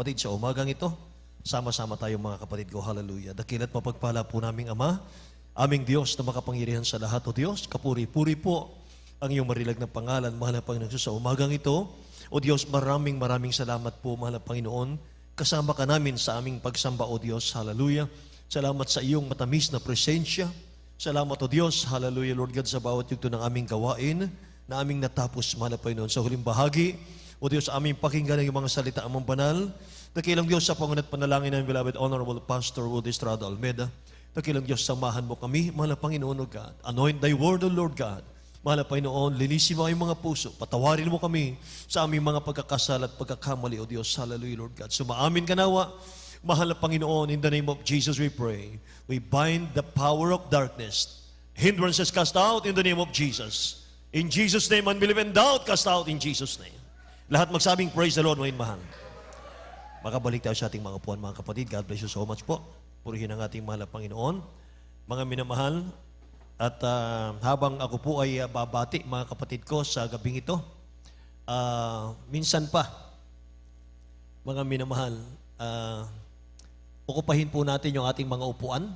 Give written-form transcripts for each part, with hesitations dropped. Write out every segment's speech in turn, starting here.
Kapatid, sa umagang ito, sama-sama tayo mga kapatid ko. Hallelujah. Dakila't mapagpala po naming Ama, aming Diyos na makapangyarihan sa lahat. O Diyos, kapuri-puri po ang iyong marilag na pangalan, mahal na Panginoon sa umagang ito. O Diyos, maraming salamat po, mahal na Panginoon. Kasama ka namin sa aming pagsamba, O Diyos. Hallelujah. Salamat sa iyong matamis na presensya. Salamat, O Diyos. Hallelujah, Lord God, sa bawat yugto ng aming gawain na aming natapos, mahal na Panginoon. Sa huling bahagi, O Diyos, aming pakinggan ang iyong mga salita amang banal. Dakilang Diyos sa pangunat panalangin ng beloved Honorable Pastor Wood Estrada Almeida. Dakilang Diyos, samahan mo kami, mahal na Panginoon, O God. Anoint thy word, O Lord God. Mahal na Panginoon, linisin mo ang mga puso. Patawarin mo kami sa aming mga pagkakasala at pagkakamali, O Diyos. Hallelujah, Lord God. Sumaamin ka nawa, mahal na Panginoon, in the name of Jesus we pray. We bind the power of darkness. Hindrances cast out in the name of Jesus. In Jesus' name, unbelief and doubt cast out in Jesus' name. Lahat magsabing, praise the Lord, ngayon mahal. Makabalik tayo sa ating mga upuan, mga kapatid. God bless you so much po. Purihin ang ating mahal na Panginoon. Mga minamahal, at habang ako po ay babati, mga kapatid ko, sa gabing ito, minsan pa, mga minamahal, okupahin po natin yung ating mga upuan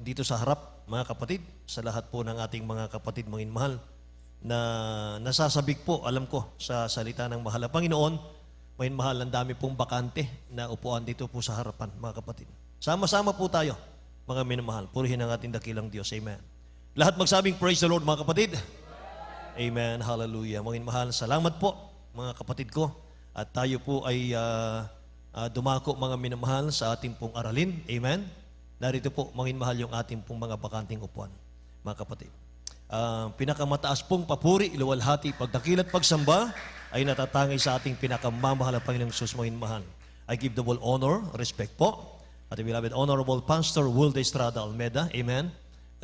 dito sa harap, mga kapatid, sa lahat po ng ating mga kapatid, mga minamahal, na nasasabik po, alam ko, sa salita ng mahal na Panginoon, may mahal, ang dami pong bakante na upuan dito po sa harapan, mga kapatid. Sama-sama po tayo, mga minamahal. Purihin ang ating dakilang Diyos. Amen. Lahat magsabing, praise the Lord, mga kapatid. Amen. Hallelujah. Mga minamahal, salamat po, mga kapatid ko. At tayo po ay dumako, mga minamahal, sa ating pong aralin. Amen. Narito po, mga minamahal, yung ating pong mga bakanting upuan, mga kapatid. Pinakamataas pong papuri, luwalhati, pagdakilat, pagsamba ay natatangay sa ating pinakamamahal na Panginoong Jesus, mga minamahal. I give the whole honor, respect po, at the beloved Honorable Pastor Wood Estrada Almeida, amen.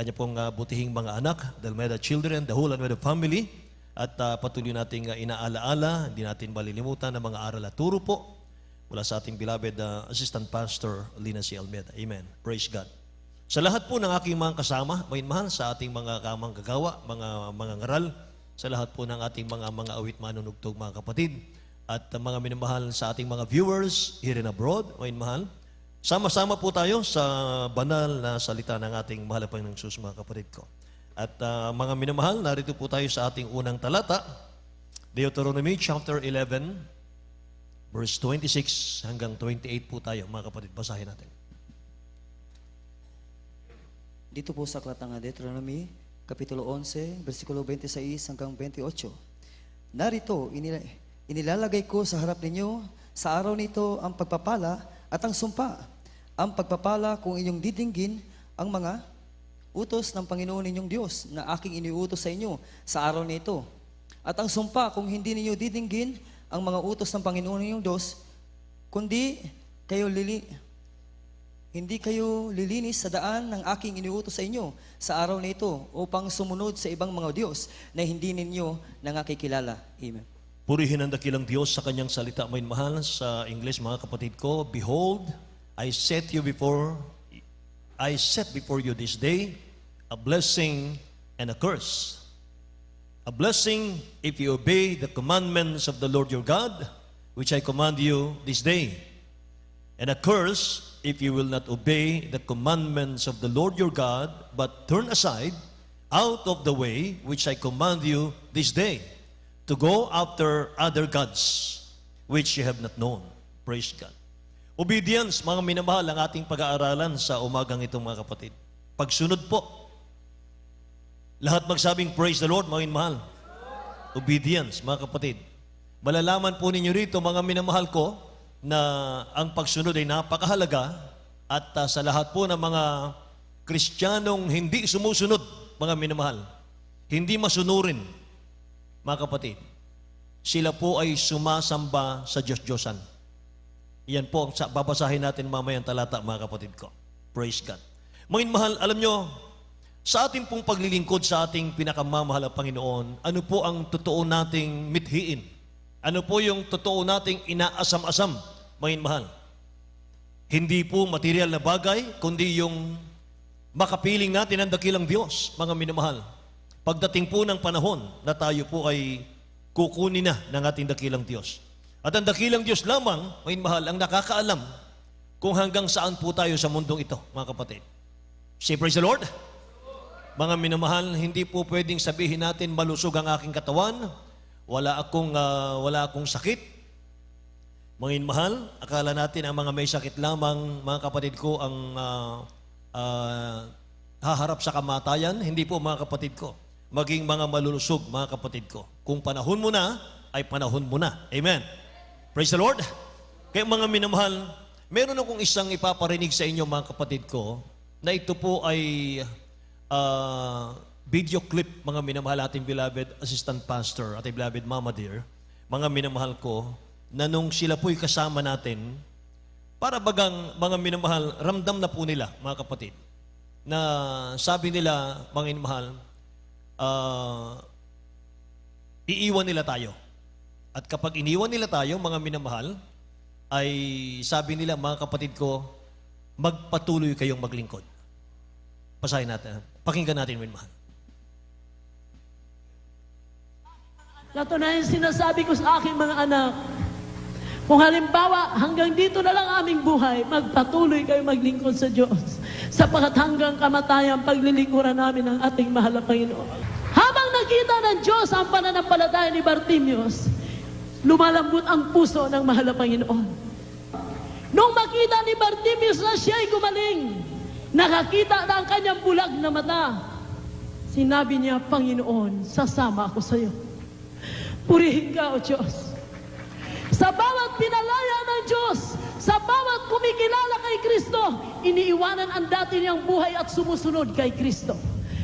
Kanya pong butihing mga anak, the Almeida children, the whole Almeida family, at patuloy nating inaalaala, hindi natin malilimutan ng mga aral at turo po mula sa ating beloved Assistant Pastor Lina C. Almeida, amen. Praise God. Sa lahat po ng aking mga kasama, mahal, sa ating mga kamang gagawa, mga ngaral, sa lahat po ng ating mga awit manunugtog, mga kapatid, at mga minamahal sa ating mga viewers here and abroad, mahal, sama-sama po tayo sa banal na salita ng ating mahal na Panginoong Jesus, mga kapatid ko. At mga minamahal, narito po tayo sa ating unang talata, Deuteronomy chapter 11, verse 26 hanggang 28 po tayo, mga kapatid. Basahin natin. Dito po sa aklat ng Deuteronomy, Kapitulo 11, versikulo 26 hanggang 28. Narito, inilalagay ko sa harap ninyo sa araw nito ang pagpapala at ang sumpa. Ang pagpapala kung inyong didinggin ang mga utos ng Panginoon ninyong Diyos na aking iniutos sa inyo sa araw nito. At ang sumpa kung hindi ninyo didinggin ang mga utos ng Panginoon ninyong Diyos, kundi hindi kayo lilinis sa daan ng aking iniutos sa inyo sa araw na ito upang sumunod sa ibang mga Diyos na hindi ninyo nangakikilala. Amen. Purihin ang dakilang Diyos sa kanyang salita, may mahal. Sa English, mga kapatid ko, behold, I set before you this day a blessing and a curse. A blessing if you obey the commandments of the Lord your God, which I command you this day. And a curse if you will not obey the commandments of the Lord your God, but turn aside out of the way which I command you this day, to go after other gods which you have not known. Praise God. Obedience, mga minamahal, ang ating pag-aaralan sa umagang itong, mga kapatid. Pagsunod po. Lahat magsabing praise the Lord, mga minamahal. Obedience, mga kapatid. Malalaman po ninyo rito, mga minamahal ko, na ang pagsunod ay napakahalaga, at sa lahat po ng mga Kristiyanong hindi sumusunod, mga minamahal, hindi masunurin, mga kapatid, sila po ay sumasamba sa Diyos-Diyosan. Yan po ang babasahin natin mamayang talata, mga kapatid ko. Praise God. Mga minamahal, alam nyo, sa ating pong paglilingkod sa ating pinakamamahal na Panginoon, ano po ang totoo nating mithiin? Ano po yung totoo nating inaasam-asam, mga minamahal? Hindi po material na bagay, kundi yung makapiling natin ang dakilang Diyos, mga minamahal. Pagdating po ng panahon na tayo po ay kukunin na ng ating dakilang Diyos. At ang dakilang Diyos lamang, mga mahal, ang nakakaalam kung hanggang saan po tayo sa mundong ito, mga kapatid. Say praise the Lord. Mga minamahal, hindi po pwedeng sabihin natin malusog ang aking katawan, wala akong sakit. Mga mahal, akala natin ang mga may sakit lamang, mga kapatid ko, ang haharap sa kamatayan. Hindi po, mga kapatid ko. Maging mga malulusog, mga kapatid ko. Kung panahon mo na, ay panahon mo na. Amen. Praise the Lord. Kaya mga minamahal, meron akong isang ipaparinig sa inyo, mga kapatid ko, na ito po ay video clip, mga minamahal, ating beloved assistant pastor, ating beloved mama dear, mga minamahal ko, na nung sila po'y kasama natin, para bagang mga minamahal, ramdam na po nila, mga kapatid, na sabi nila, mga minamahal, iiwan nila tayo. At kapag iniwan nila tayo, mga minamahal, ay sabi nila, mga kapatid ko, magpatuloy kayong maglingkod. Pasahin natin. Pakinggan natin, minamahal. Katunayan sinasabi ko sa aking mga anak, kung halimbawa hanggang dito na lang aming buhay, magpatuloy kayo maglingkod sa Diyos. Sapagkat hanggang kamatayan, paglilingkuran namin ang ating mahal na Panginoon. Habang nakita ng Diyos ang pananampalataya ni Bartimeus, lumalambot ang puso ng mahal na Panginoon. Nung makita ni Bartimeus na siya'y gumaling, nakakita na ang kanyang bulag na mata, sinabi niya, Panginoon, sasama ako sa iyo. Purihin ka, O Diyos. Sa bawat pinalaya ng Diyos, sa bawat kumikilala kay Kristo, iniiwanan ang dati niyang buhay at sumusunod kay Kristo.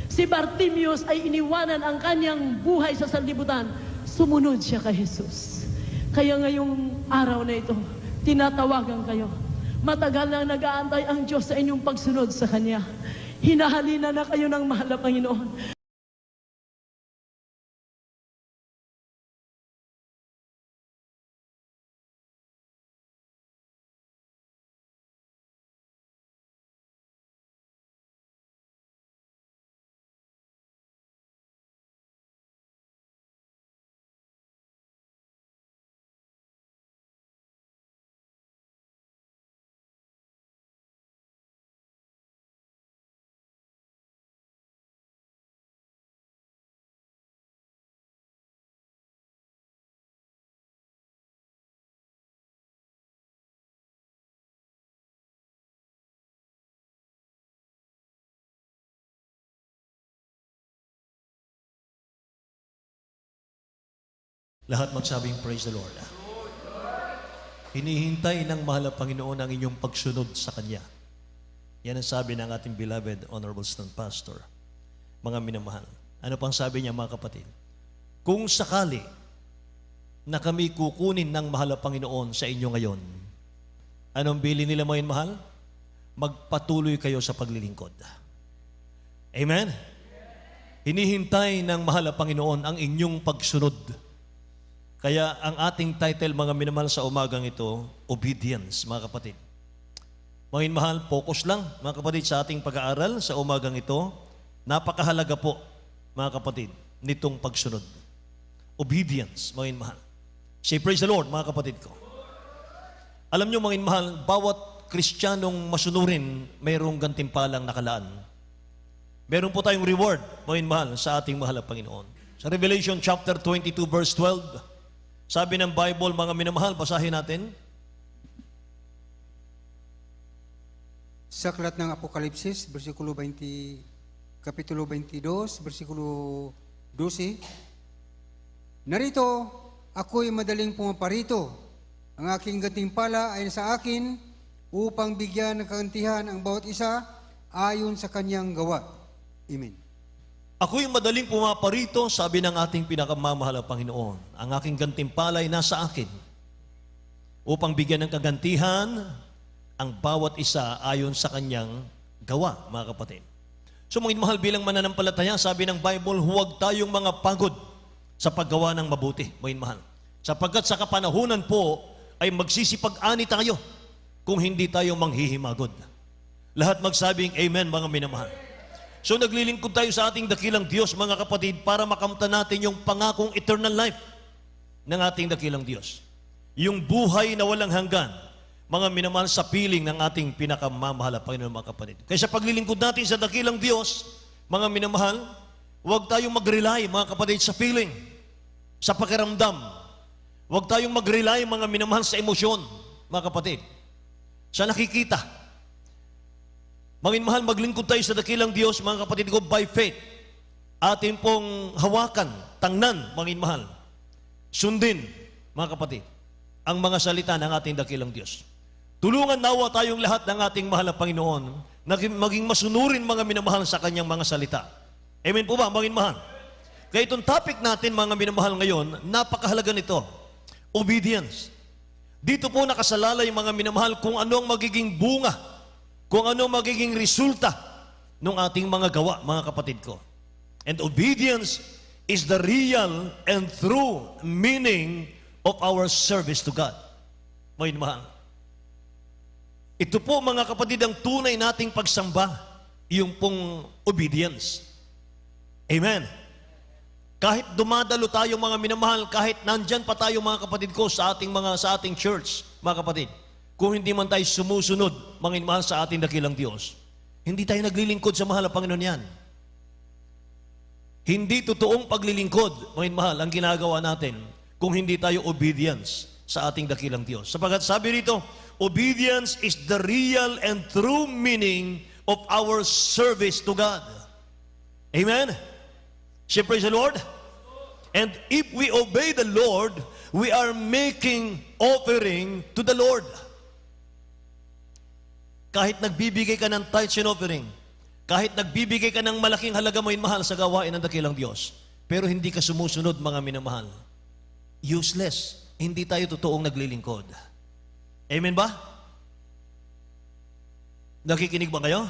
Si Bartimeus ay iniwanan ang kanyang buhay sa sanlibutan, sumunod siya kay Jesus. Kaya ngayong araw na ito, tinatawagan kayo. Matagal na nag-aantay ang Diyos sa inyong pagsunod sa Kanya. Hinahalina na kayo ng mahal na Panginoon. Lahat magsabing praise the Lord. Hinihintay ng mahal na Panginoon ang inyong pagsunod sa Kanya. Yan ang sabi ng ating beloved Honorable Assistant Pastor. Mga minamahal. Ano pang sabi niya, mga kapatid? Kung sakali na kami kukunin ng mahal na Panginoon sa inyo ngayon, anong bili nila, mga mahal? Magpatuloy kayo sa paglilingkod. Amen? Hinihintay ng mahal na Panginoon ang inyong pagsunod. Kaya ang ating title, mga minamahal, sa umagang ito, Obedience, mga kapatid. Mga minamahal, focus lang, mga kapatid, sa ating pag-aaral sa umagang ito. Napakahalaga po, mga kapatid, nitong pagsunod. Obedience, mga minamahal. Say praise the Lord, mga kapatid ko. Alam nyo, mga minamahal, bawat Kristiyanong masunurin, mayroong gantimpalang nakalaan. Meron po tayong reward, mga minamahal, sa ating mahal na Panginoon. Sa Revelation chapter 22, verse 12, sabi ng Bible, mga minamahal, basahin natin. Sa aklat ng Apokalipsis, kapitulo 22, versikulo 12, narito, ako'y madaling pumaparito. Ang aking gantimpala ay sa akin upang bigyan ng kagantihan ang bawat isa ayon sa kanyang gawa. Amen. Ako'y madaling pumaparito, sabi ng ating pinakamamahal na Panginoon. Ang aking gantimpala ay nasa akin upang bigyan ng kagantihan ang bawat isa ayon sa kanyang gawa, mga kapatid. So mga mahal, bilang mananampalataya, sabi ng Bible, huwag tayong mga pagod sa paggawa ng mabuti, mga mahal. Sapagkat sa kapanahunan po ay magsisipag-ani tayo kung hindi tayo manghihimagod. Lahat magsabing amen, mga minamahal. So naglilingkod tayo sa ating dakilang Diyos, mga kapatid, para makamtan natin yung pangakong eternal life ng ating dakilang Diyos. yung buhay na walang hanggan, mga minamahal sa piling ng ating pinakamamahal, Panginoon, mga kapatid. Kaya sa paglilingkod natin sa dakilang Diyos, mga minamahal, huwag tayong mag-rely, mga kapatid, sa feeling, sa pakiramdam. Huwag tayong mag-rely, mga minamahal, sa emosyon, mga kapatid, sa nakikita. Mga minamahal, maglingkod tayo sa dakilang Diyos, mga kapatid ko, by faith. Atin pong hawakan, tangnan, mga minamahal. Sundin, mga kapatid, ang mga salita ng ating dakilang Diyos. Tulungan nawa tayong lahat ng ating mahal na Panginoon na maging masunurin, mga minamahal, sa Kanyang mga salita. Amen po ba, mga minamahal? Kaya itong topic natin, mga minamahal, ngayon, napakahalaga nito. Obedience. Dito po nakasalalay, mga minamahal, kung ano ang magiging bunga, kung ano ang magiging resulta ng ating mga gawa, mga kapatid ko. And obedience is the real and true meaning of our service to God. Mga minamahal. Ito po, mga kapatid, ang tunay nating pagsamba, yung pong obedience. Amen. Kahit dumadalo tayo, mga minamahal, kahit nandyan pa tayo, mga kapatid ko, sa ating church, mga kapatid, kung hindi man tayo sumusunod, mga minamahal, sa ating dakilang Diyos, hindi tayo naglilingkod sa mahal na Panginoon yan. Hindi totoong paglilingkod, mga minamahal, ang ginagawa natin kung hindi tayo obedience sa ating dakilang Diyos. Sapagat sabi rito, obedience is the real and true meaning of our service to God. Amen? Say praise the Lord. And if we obey the Lord, we are making offering to the Lord. Kahit nagbibigay ka ng tithes and offering, kahit nagbibigay ka ng malaking halaga, mo mahal, sa gawain ng dakilang Diyos, pero hindi ka sumusunod, mga minamahal, useless. Hindi tayo totoong naglilingkod. Amen ba? Nakikinig ba kayo?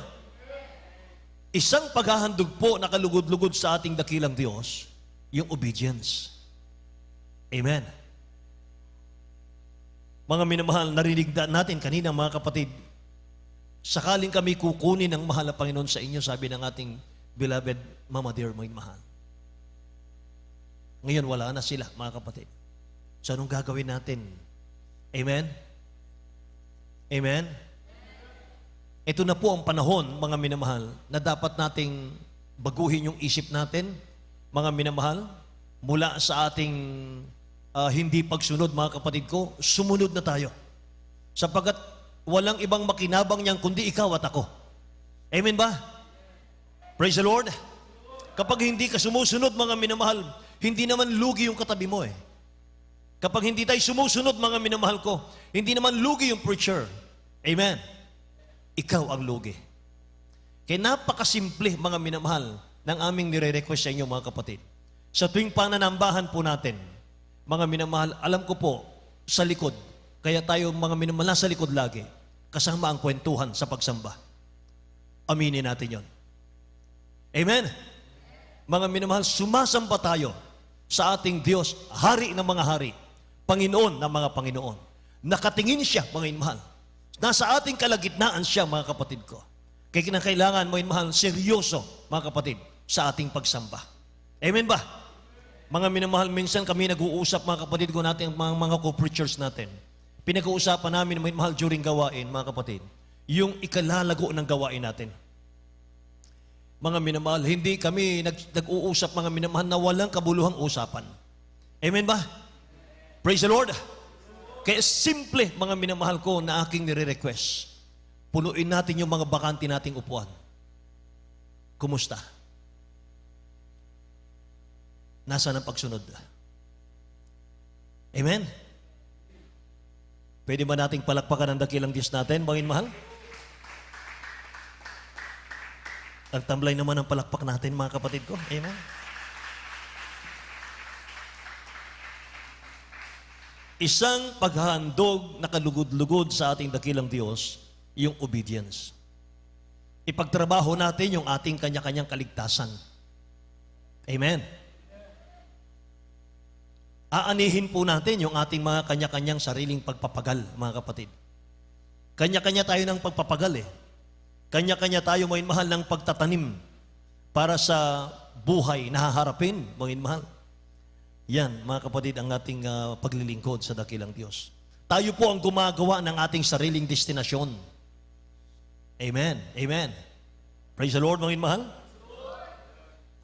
Isang paghahandog po na kalugod-lugod sa ating dakilang Diyos, yung obedience. Amen. Mga minamahal, narinig natin kanina, mga kapatid, sakaling kami kukunin ng mahal na Panginoon sa inyo, sabi ng ating beloved Mama Dear, mga mahal. Ngayon, wala na sila, mga kapatid. So, anong gagawin natin? Amen? Amen? Ito na po ang panahon, mga minamahal, na dapat nating baguhin yung isip natin, mga minamahal, mula sa ating hindi pagsunod, mga kapatid ko, sumunod na tayo. Sapagat walang ibang makinabang niyan kundi ikaw at ako. Amen ba? Praise the Lord. Kapag hindi ka sumusunod, mga minamahal, hindi naman lugi yung katabi mo eh. Kapag hindi tayo sumusunod, mga minamahal ko, hindi naman lugi yung preacher. Amen. Ikaw ang lugi. Kaya napakasimple, mga minamahal, ng aming nire-request sa inyo, mga kapatid. Sa tuwing pananambahan po natin, mga minamahal, alam ko po, sa likod, kaya tayo, mga minamahal, nasa likod lagi, kasama ang kwentuhan sa pagsamba. Aminin natin yon. Amen? Mga minamahal, sumasamba tayo sa ating Diyos, Hari ng mga hari, Panginoon ng mga Panginoon. Nakatingin siya, mga minamahal. Nasa ating kalagitnaan siya, mga kapatid ko. Kaya kinakailangan, mga minamahal, seryoso, mga kapatid, sa ating pagsamba. Amen ba? Mga minamahal, minsan kami nag-uusap, mga kapatid ko natin, mga co-preachers natin. Pinag-uusapan namin, mga minamahal, during gawain, mga kapatid, yung ikalalago ng gawain natin. Mga minamahal, hindi kami nag-uusap, mga minamahal, na walang kabuluhang usapan. Amen ba? Praise the Lord. Kaya simple, mga minamahal ko, na aking nire-request. Punuin natin yung mga bakante nating upuan. Kumusta? Nasaan ang pagsunod? Amen? Pwede ba nating palakpakan ang dakilang Diyos natin, mga minamahal? Ang tamlay naman ang palakpak natin, mga kapatid ko. Amen? Isang paghahandog na kalugod-lugod sa ating dakilang Diyos, yung obedience. Ipagtrabaho natin yung ating kanya-kanyang kaligtasan. Amen? Aanihin po natin yung ating mga kanya-kanyang sariling pagpapagal, mga kapatid. Kanya-kanya tayo ng pagpapagal eh. Kanya-kanya tayo, mga mahal, ng pagtatanim para sa buhay na haharapin, mga mahal. Yan, mga kapatid, ang ating paglilingkod sa dakilang Diyos. Tayo po ang gumagawa ng ating sariling destinasyon. Amen. Amen. Praise the Lord, mga mahal.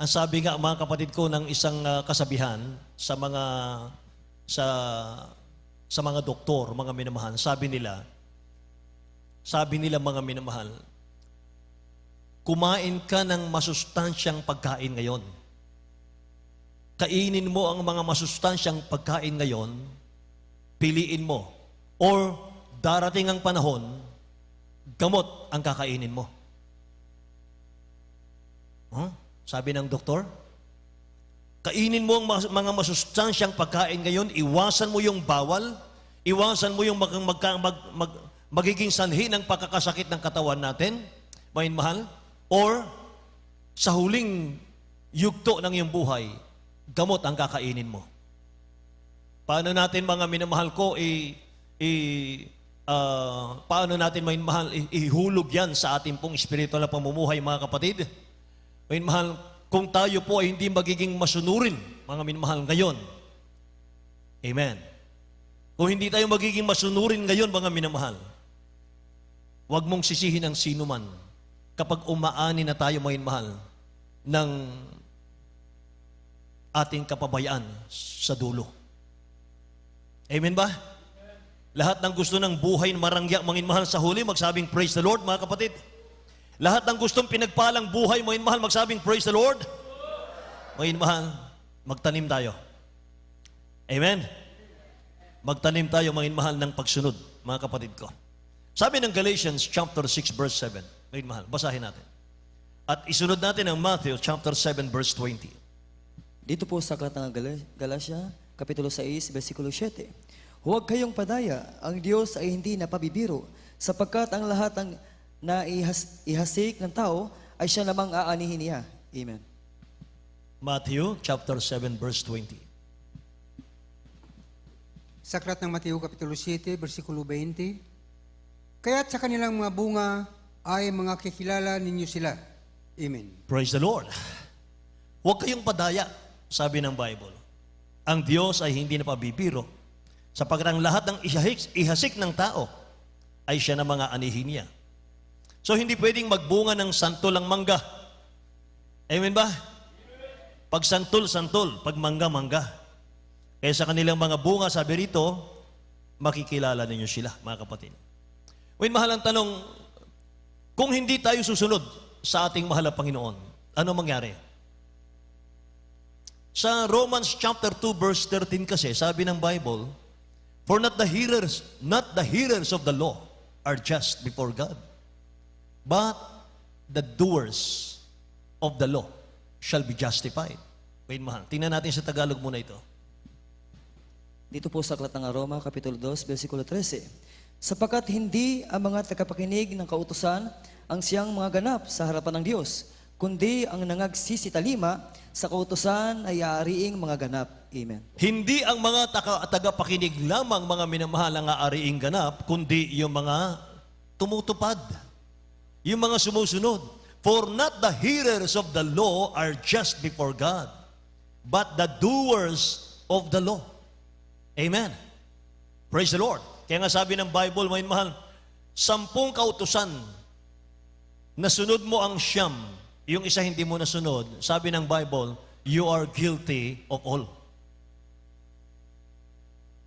Ang sabi nga, mga kapatid ko, ng isang kasabihan sa mga doktor, mga minamahal, sabi nila mga minamahal, kumain ka ng masustansyang pagkain ngayon. Kainin mo ang mga masustansyang pagkain ngayon, piliin mo. Or darating ang panahon, gamot ang kakainin mo. Huh? Sabi ng doktor, kainin mo ang mga masustansyang pagkain ngayon, iwasan mo yung bawal, iwasan mo yung magiging sanhi ng pagkakasakit ng katawan natin, mahal, or sa huling yugto ng iyong buhay, gamot ang kakainin mo. Paano natin, mga minamahal ko, paano natin, mahal, ihulog yan sa ating pong spiritual na pamumuhay, mga kapatid? Mahal, kung tayo po ay hindi magiging masunurin, mga minamahal, ngayon. Amen. Kung hindi tayo magiging masunurin ngayon, mga minamahal, huwag mong sisihin ang sino man kapag umaani na tayo, mga minamahal, ng ating kapabayaan sa dulo. Amen ba? Lahat ng gusto ng buhay marangya, mga minamahal, sa huli, magsabing praise the Lord, mga kapatid. Lahat ng gustong pinagpalang buhay, mga minamahal, magsabing praise the Lord. Mga minamahal, magtanim tayo. Amen? Magtanim tayo, mga minamahal, ng pagsunod, mga kapatid ko. Sabi ng Galatians chapter 6 verse 7, mga minamahal, basahin natin. At isunod natin ang Matthew chapter 7 verse 20. Dito po sa aklat ng Galatia, Kapitulo 6, versikulo 7. Huwag kayong padaya, ang Diyos ay hindi napabibiro, sapagkat ang lahat ng ihasik ng tao ay siya namang aanihin niya. Amen. Matthew chapter 7 verse 20. Sa aklat ng Mateo Kapitulo 7, versikulo 20, kaya't sa kanilang mga bunga ay mga kikilala ninyo sila. Amen. Praise the Lord. Huwag kayong padaya, sabi ng Bible. Ang Diyos ay hindi napabibiro, sapagkat ang lahat ng ihasik ng tao ay siya na mga anihin niya. So hindi pwedeng magbunga ng santol ang mangga. Amen ba? Pag santol, pag mangga. Kaya sa kanilang mga bunga, sabi rito, makikilala ninyo sila, mga kapatid. Ngayon, mahal ang tanong, kung hindi tayo susunod sa ating mahal na Panginoon, ano mangyari? Sa Romans chapter 2 verse 13 kasi, sabi ng Bible, for not the hearers of the law are just before God, but the doers of the law shall be justified. Wait, mahal. Tingnan natin sa Tagalog muna ito. Dito po sa aklat ng Roma, Kapitulo 2, versikulo 13. Sapagkat hindi ang mga tagapakinig ng kautusan ang siyang mga ganap sa harapan ng Diyos, kundi ang nangagsisitalima sa kautusan ay aariing mga ganap. Amen. Hindi ang mga tagapakinig lamang, mga minamahal, ang aariing ganap, kundi yung mga tumutupad, yung mga sumusunod. For not the hearers of the law are just before God, but the doers of the law. Amen. Praise the Lord. Kaya nga sabi ng Bible, mga mahal, 10 kautusan, nasunod mo ang 9, yung isa hindi mo nasunod, sabi ng Bible, you are guilty of all.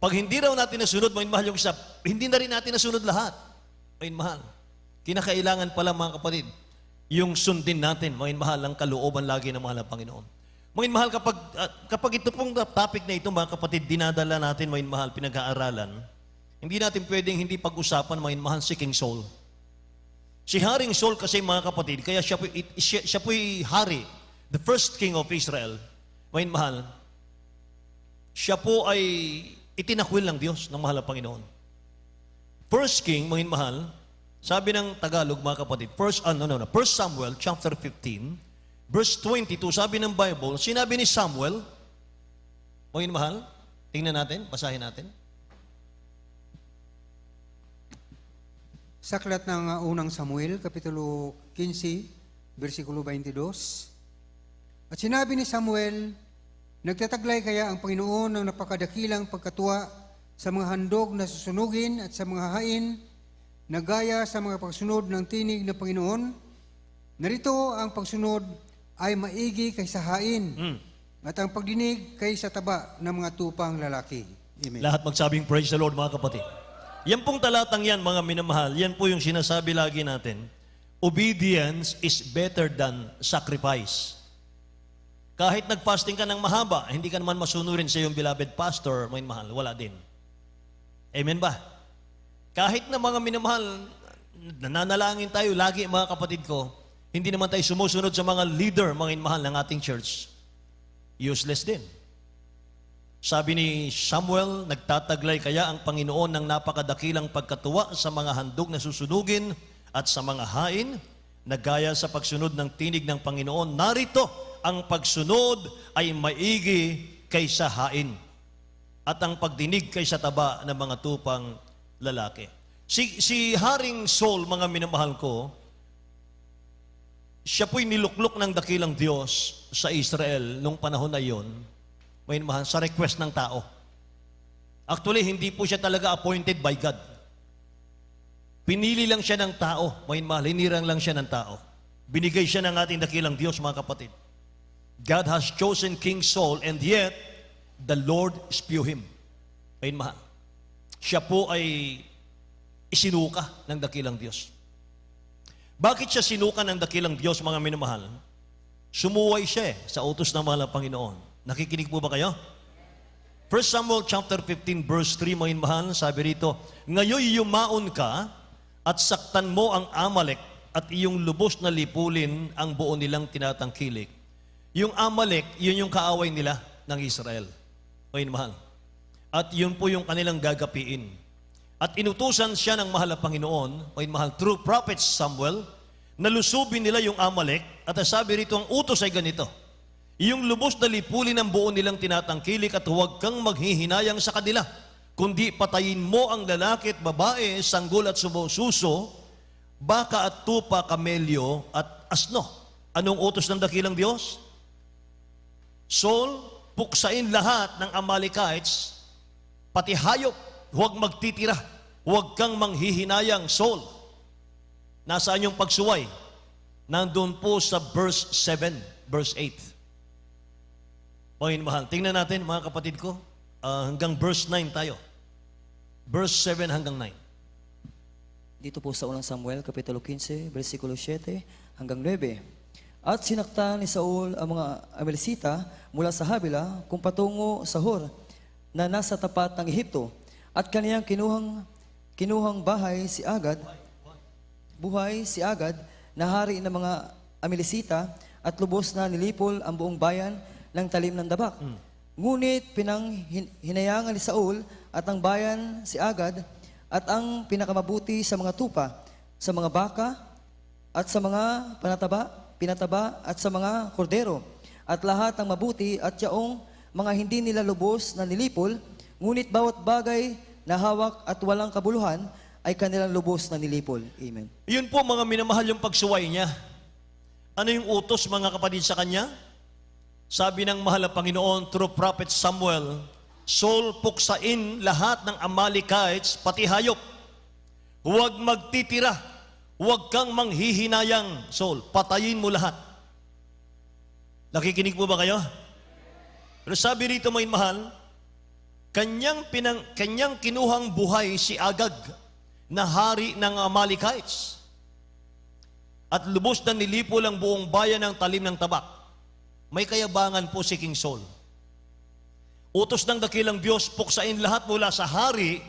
Pag hindi raw natin nasunod, mga mahal, yung isa, hindi na rin natin nasunod lahat. Mga mahal, kinakailangan pala, mga kapatid, yung sundin natin, mga mahal, ang kalooban lagi ng mahal na Panginoon. Mga mahal, kapag ito pong topic na ito, mga kapatid, dinadala natin, mga mahal, pinag-aaralan, hindi natin pwedeng hindi pag-usapan, mga mahal, si King Saul. Si Haring Saul kasi, mga kapatid, kaya siya po'y hari, the first king of Israel, mga mahal, siya po ay itinakwil ng Diyos, ng mahal na Panginoon. First king, mga mahal, sabi ng Tagalog, mga kapatid, First Samuel chapter 15, verse 22, sabi ng Bible, sinabi ni Samuel, mga mahal, tingnan natin, basahin natin. Sa aklat ng unang Samuel, Kapitulo 15, versikulo 22. At sinabi ni Samuel, nagtataglay kaya ang Panginoon ng napakadakilang pagkatuwa sa mga handog na susunugin at sa mga hain na gaya sa mga pagsunod ng tinig ng Panginoon. Narito ang pagsunod ay maigi kaysa hain at ang pagdinig kaysa taba ng mga tupang lalaki. Amen. Lahat magsabing praise the Lord, mga kapatid. Yan pong talatang yan, mga minamahal, yan po yung sinasabi lagi natin, obedience is better than sacrifice. Kahit nag-fasting ka ng mahaba, hindi ka naman masunurin sa iyong beloved pastor, mga minamahal, wala din. Amen ba? Kahit na mga minamahal, nananalangin tayo lagi, mga kapatid ko, hindi naman tayo sumusunod sa mga leader, mga minamahal, ng ating church. Useless din. Sabi ni Samuel, nagtataglay kaya ang Panginoon ng napakadakilang pagkatuwa sa mga handog na susunugin at sa mga hain, na gaya sa pagsunod ng tinig ng Panginoon. Narito, ang pagsunod ay maigi kaysa hain, at ang pagdinig kaysa taba ng mga tupang lalaki. Si Haring Saul, mga minamahal ko, siya po'y niluklok ng dakilang Diyos sa Israel nung panahon na yon, may minamahal, sa request ng tao. Actually, hindi po siya talaga appointed by God. Pinili lang siya ng tao, may minamahal, hinirang lang siya ng tao. Binigay siya ng ating dakilang Diyos, mga kapatid. God has chosen King Saul, and yet, the Lord spew him. May minamahal, siya po ay isinuka ng dakilang Diyos. Bakit siya sinuka ng dakilang Diyos, mga minamahal? Sumuway siya sa utos ng mahal na Panginoon. Nakikinig po ba kayo? 1 Samuel chapter 15 verse 3, mga minamahal, sabi rito, ngayoy yumaon ka at saktan mo ang Amalek at iyong lubos na lipulin ang buo nilang tinatangkilik. Yung Amalek, yun yung kaaway nila ng Israel. Mga minamahal. At yun po yung kanilang gagapiin. At inutusan siya ng mahal na Panginoon, mga minamahal, through prophet Samuel, na lusubin nila yung Amalek. At sabi rito, ang utos ay ganito, iyong lubos na lipulin ang buo nilang tinatangkilik at huwag kang maghihinayang sa kanila, kundi patayin mo ang lalaki at babae, sanggol at sumususo, baka at tupa, kamelyo at asno. Anong utos ng dakilang Diyos? Saul, puksain lahat ng Amalekites, pati hayop, huwag magtitira, huwag kang manghihinayang, Saul. Nasaan yung pagsuway? Nandun po sa verse 7, verse 8. Mga mahal, tingnan natin, mga kapatid ko, hanggang verse 9 tayo. Verse 7 hanggang 9. Dito po sa unang Samuel, Kapitulo 15, versikulo 7 hanggang 9. At sinakta ni Saul ang mga Amalesita mula sa Habila kung patungo sa Hor na nasa tapat ng Ehipto. At kaniyang kinuhang buhay si Agad na hari ng mga Amalesita at lubos na nilipol ang buong bayan ng talim ng dabak. Ngunit hinayangan ni Saul at ang bayan si Agad at ang pinakamabuti sa mga tupa, sa mga baka at sa mga pinataba at sa mga kordero at lahat ng mabuti at yaong mga hindi nila lubos na nilipol, ngunit bawat bagay na hawak at walang kabuluhan ay kanilang lubos na nilipol. Amen. Yun po, mga minamahal, yung pagsuway niya. Ano yung utos, mga kapatid, sa kanya? Sabi ng mahal na Panginoon through prophet Samuel, Saul, puksain lahat ng Amalekites, pati hayop. Huwag magtitira, huwag kang manghihinayang, Saul. Patayin mo lahat. Nakikinig po ba kayo? Pero sabi rito, may mahal, kanyang kinuhang buhay si Agag na hari ng Amalekites. At lubos na nilipol ang buong bayan ng talim ng tabak. May kayabangan po si King Saul. Utos ng dakilang Diyos, puksain lahat mula sa hari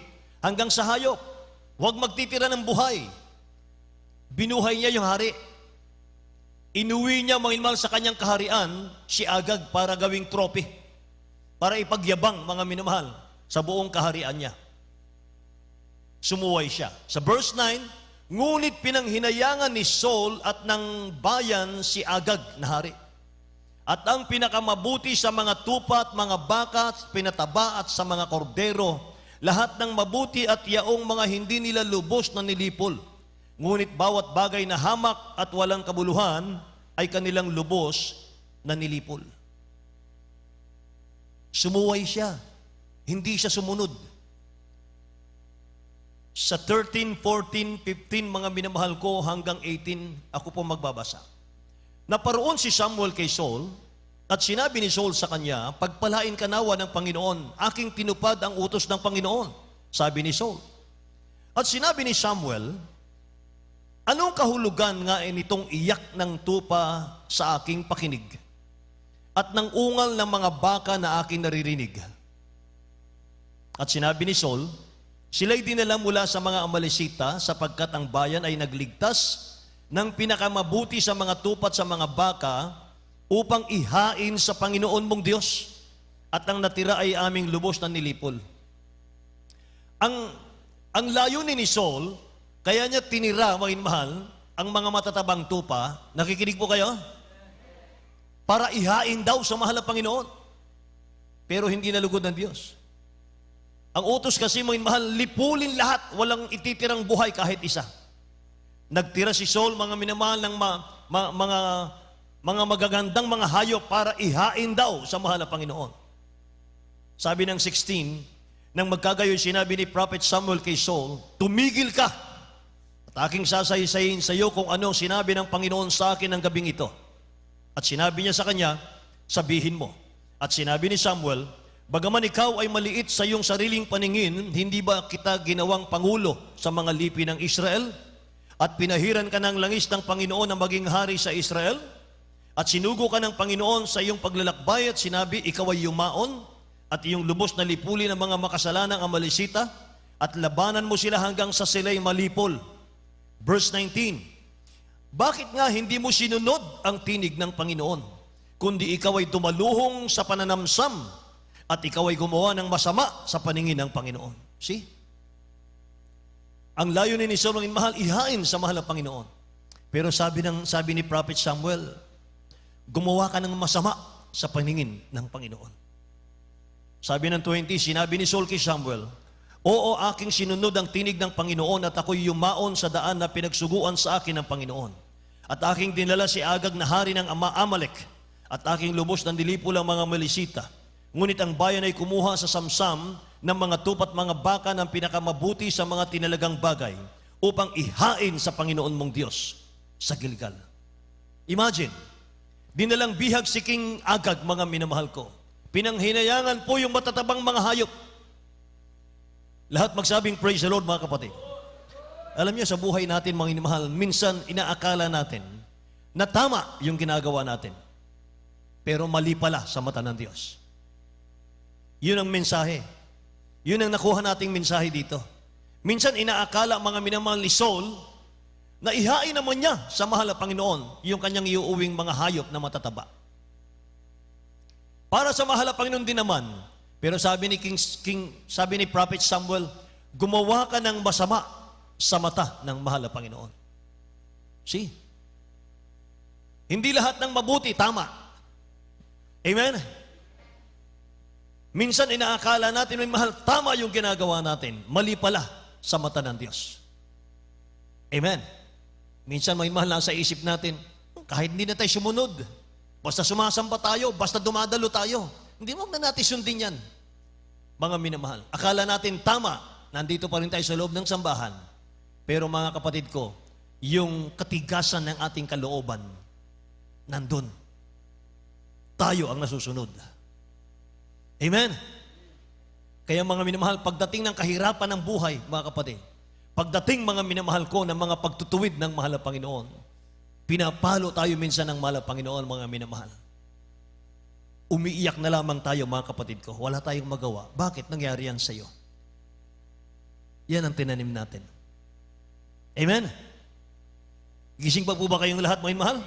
hanggang sa hayop. Huwag magtitira ng buhay. Binuhay niya yung hari. Inuwi niya, mga minamahal, sa kanyang kaharian si Agag para gawing trophy. Para ipagyabang, mga minamahal, sa buong kaharian niya. Sumuway siya. Sa verse 9, ngunit pinanghinayangan ni Saul at ng bayan si Agag na hari. At ang pinakamabuti sa mga tupa at mga baka, pinataba at sa mga kordero, lahat ng mabuti at yaong mga hindi nila lubos na nilipol. Ngunit bawat bagay na hamak at walang kabuluhan ay kanilang lubos na nilipol. Sumuway siya. Hindi siya sumunod. sa 13, 14, 15, mga minamahal ko, hanggang 18, ako po magbabasa. Naparoon si Samuel kay Saul, at sinabi ni Saul sa kanya, pagpalain ka nawa ng Panginoon, aking tinupad ang utos ng Panginoon, sabi ni Saul. At sinabi ni Samuel, anong kahulugan nga nitong iyak ng tupa sa aking pakinig, at ng ungal ng mga baka na aking naririnig? At sinabi ni Saul, sila'y dinala mula sa mga Amalesita sapagkat ang bayan ay nagligtas ng pinakamabuti sa mga tupat sa mga baka upang ihain sa Panginoon mong Diyos, at ang natira ay aming lubos na nilipol. Ang layunin ni Saul, kaya niya tinira, mga mahal, ang mga matatabang tupa, nakikinig po kayo? Para ihain daw sa mahal na Panginoon. Pero hindi nalugod ng Diyos. Ang utos kasi, mga mahal, lipulin lahat, walang ititirang buhay kahit isa. Nagtira si Saul, mga minamahal, ng mga magagandang mga hayop para ihain daw sa mahal na Panginoon. Sabi ng 16, nang magkagayon sinabi ni Prophet Samuel kay Saul, tumigil ka at aking sasaysayin sa iyo kung ano sinabi ng Panginoon sa akin ng gabing ito. At sinabi niya sa kanya, sabihin mo. At sinabi ni Samuel, bagaman ikaw ay maliit sa iyong sariling paningin, hindi ba kita ginawang pangulo sa mga lipi ng Israel? At pinahiran ka ng langis ng Panginoon na maging hari sa Israel? At sinugo ka ng Panginoon sa iyong paglalakbay at sinabi, ikaw ay yumaon at iyong lubos na lipuli ng mga makasalanang Amalesita at labanan mo sila hanggang sa sila'y malipol. Verse 19, bakit nga hindi mo sinunod ang tinig ng Panginoon, kundi ikaw ay tumaluhong sa pananamsam at ikaw ay gumawa ng masama sa paningin ng Panginoon? See? Ang layunin ni Saul, mahal, ihain sa mahal na Panginoon. Pero sabi ni Prophet Samuel, gumawa ka ng masama sa paningin ng Panginoon. Sabi ng 20, sinabi ni Saul kay Samuel, oo, aking sinunod ang tinig ng Panginoon at ako'y yumaon sa daan na pinagsuguan sa akin ng Panginoon. At aking dinala si Agag na hari ng Amalek at aking lubos ng dilipol ang mga Amalesita. Ngunit ang bayan ay kumuha sa samsam ng mga tupat mga baka ng pinakamabuti sa mga tinalagang bagay upang ihain sa Panginoon mong Diyos sa Gilgal. Imagine, dinalang bihag si King Agag, mga minamahal ko. Pinanghinayangan po yung matatabang mga hayop. Lahat magsabing praise the Lord, mga kapatid. Alam niyo, sa buhay natin, mga minamahal, minsan inaakala natin na tama yung ginagawa natin. Pero mali pala sa mata ng Diyos. Yun ang mensahe. Yun ang nakuha nating mensahe dito. Minsan inaakala, mga minamahal ni Saul, na ihain naman niya sa mahal na Panginoon yung kanyang iuuwing mga hayop na matataba. Para sa mahal na Panginoon din naman, pero sabi ni Prophet Samuel, gumawa ka ng masama sa mata ng mahal na Panginoon. See? Hindi lahat ng mabuti tama. Amen? Minsan inaakala natin, may mahal, tama yung ginagawa natin. Mali pala sa mata ng Diyos. Amen? Minsan may mahal, nasa isip natin, kahit hindi na tayo sumunod, basta sumasamba tayo, basta dumadalo tayo, hindi mo na natin sundin yan. Mga minamahal, akala natin tama, nandito pa rin tayo sa loob ng sambahan. Pero mga kapatid ko, yung katigasan ng ating kalooban, nandun. Tayo ang nasusunod. Amen? Kaya mga minamahal, pagdating ng kahirapan ng buhay, mga kapatid, pagdating mga minamahal ko ng mga pagtutuwid ng mahal na Panginoon, pinapalo tayo minsan ng mahal na Panginoon, mga minamahal. Umiiyak na lamang tayo, mga kapatid ko. Wala tayong magawa. Bakit nangyari yan sa iyo? Yan ang tinanim natin. Amen? Gising pa po ba kayong lahat, mga mahal?